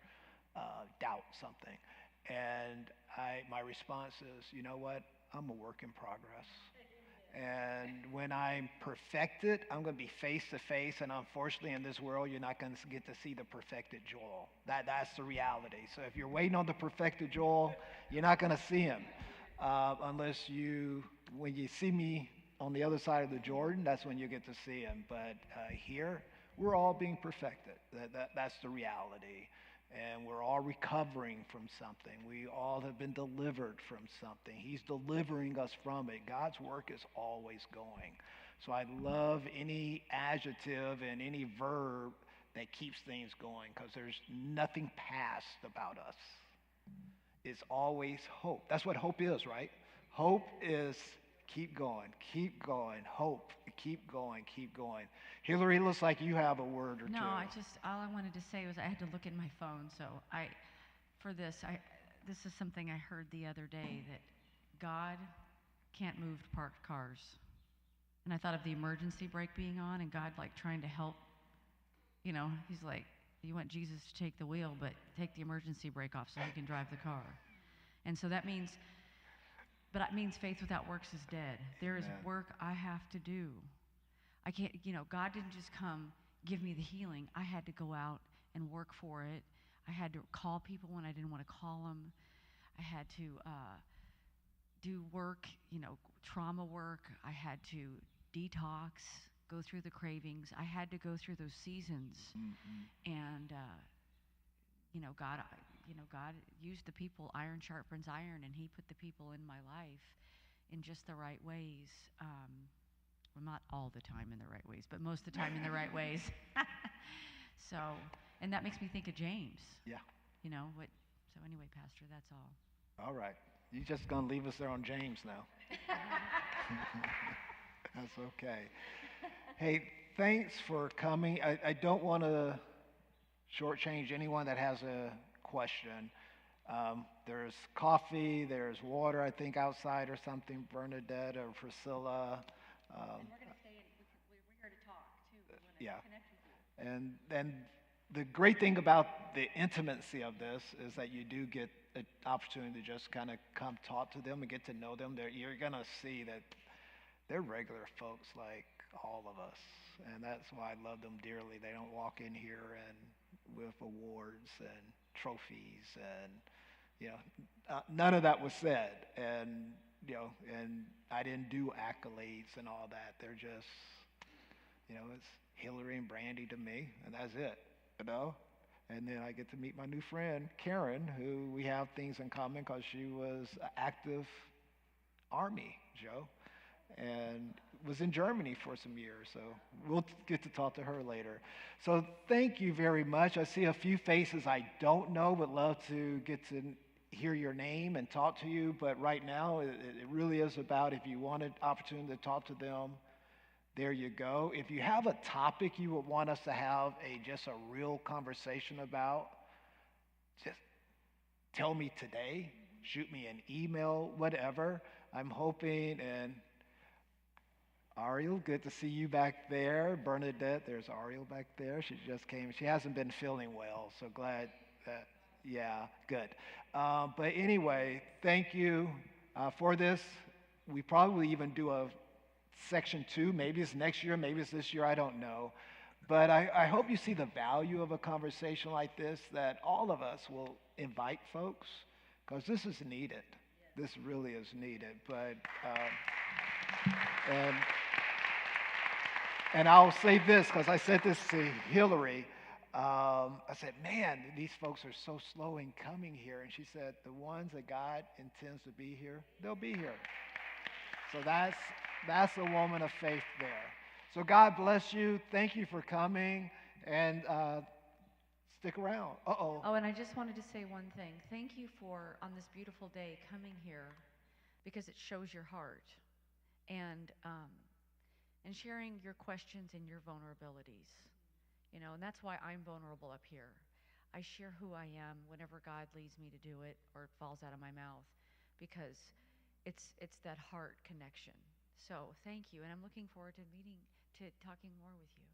doubt something. And my response is, you know what? I'm a work in progress. And when I'm perfected, I'm going to be face to face. And unfortunately, in this world, you're not going to get to see the perfected Joel. That's the reality. So if you're waiting on the perfected Joel, you're not going to see him unless when you see me on the other side of the Jordan, that's when you get to see him. But here, we're all being perfected. That's the reality. And we're all recovering from something. We all have been delivered from something. He's delivering us from it. God's work is always going. So I love any adjective and any verb that keeps things going, because there's nothing past about us. It's always hope. That's what hope is, right? Hope is keep going, hope, keep going. Hillary, looks like you have a word or two. No, all I wanted to say was I had to look at my phone. So this is something I heard the other day, that God can't move parked cars. And I thought of the emergency brake being on and God like trying to help, he's like, you want Jesus to take the wheel, but take the emergency brake off so he can drive the car. And so that means faith without works is dead. There is work I have to do. I can't, God didn't just come give me the healing. I had to go out and work for it. I had to call people when I didn't want to call them. I had to do work, trauma work. I had to detox, go through the cravings. I had to go through those seasons. And, God, God used the people, iron sharpens iron, and he put the people in my life in just the right ways. Well, not all the time in the right ways, but most of the time in the right ways. So, and that makes me think of James. Yeah. So anyway, Pastor, that's all. All right. You're just going to leave us there on James now. That's okay. Hey, thanks for coming. I don't want to shortchange anyone that has a question. There's coffee, there's water, I think, outside or something, Bernadette or Priscilla. And we're going to stay, we're here to talk, too. We want to Yeah. connect with you. And the great thing about the intimacy of this is that you do get an opportunity to just kind of come talk to them and get to know them. You're going to see that they're regular folks like all of us. And that's why I love them dearly. They don't walk in here and with awards and trophies and, none of that was said. And, and I didn't do accolades and all that. They're just, it's Hillary and Brandy to me, and that's it, And then I get to meet my new friend, Karen, who we have things in common because she was an active Army, Joe, and was in Germany for some years. So we'll get to talk to her later. So thank you very much. I see a few faces I don't know, would love to get to hear your name and talk to you. But right now, it really is about if you want an opportunity to talk to them, there you go. If you have a topic you would want us to have just a real conversation about, just tell me today, shoot me an email, whatever. I'm hoping, and Ariel, good to see you back there. Bernadette, there's Ariel back there. She just came. She hasn't been feeling well, so glad that, yeah, good. But anyway, thank you for this. We probably even do a section 2. Maybe it's next year, maybe it's this year, I don't know. But I hope you see the value of a conversation like this, that all of us will invite folks, because this is needed. This really is needed. But and I'll say this, because I said this to Hillary. I said, man, these folks are so slow in coming here. And she said, the ones that God intends to be here, they'll be here. So that's a woman of faith there. So God bless you. Thank you for coming. And stick around. Uh-oh. Oh, and I just wanted to say one thing. Thank you for, on this beautiful day, coming here, because it shows your heart. And sharing your questions and your vulnerabilities. And that's why I'm vulnerable up here. I share who I am whenever God leads me to do it or it falls out of my mouth, because it's that heart connection. So thank you, and I'm looking forward to talking more with you.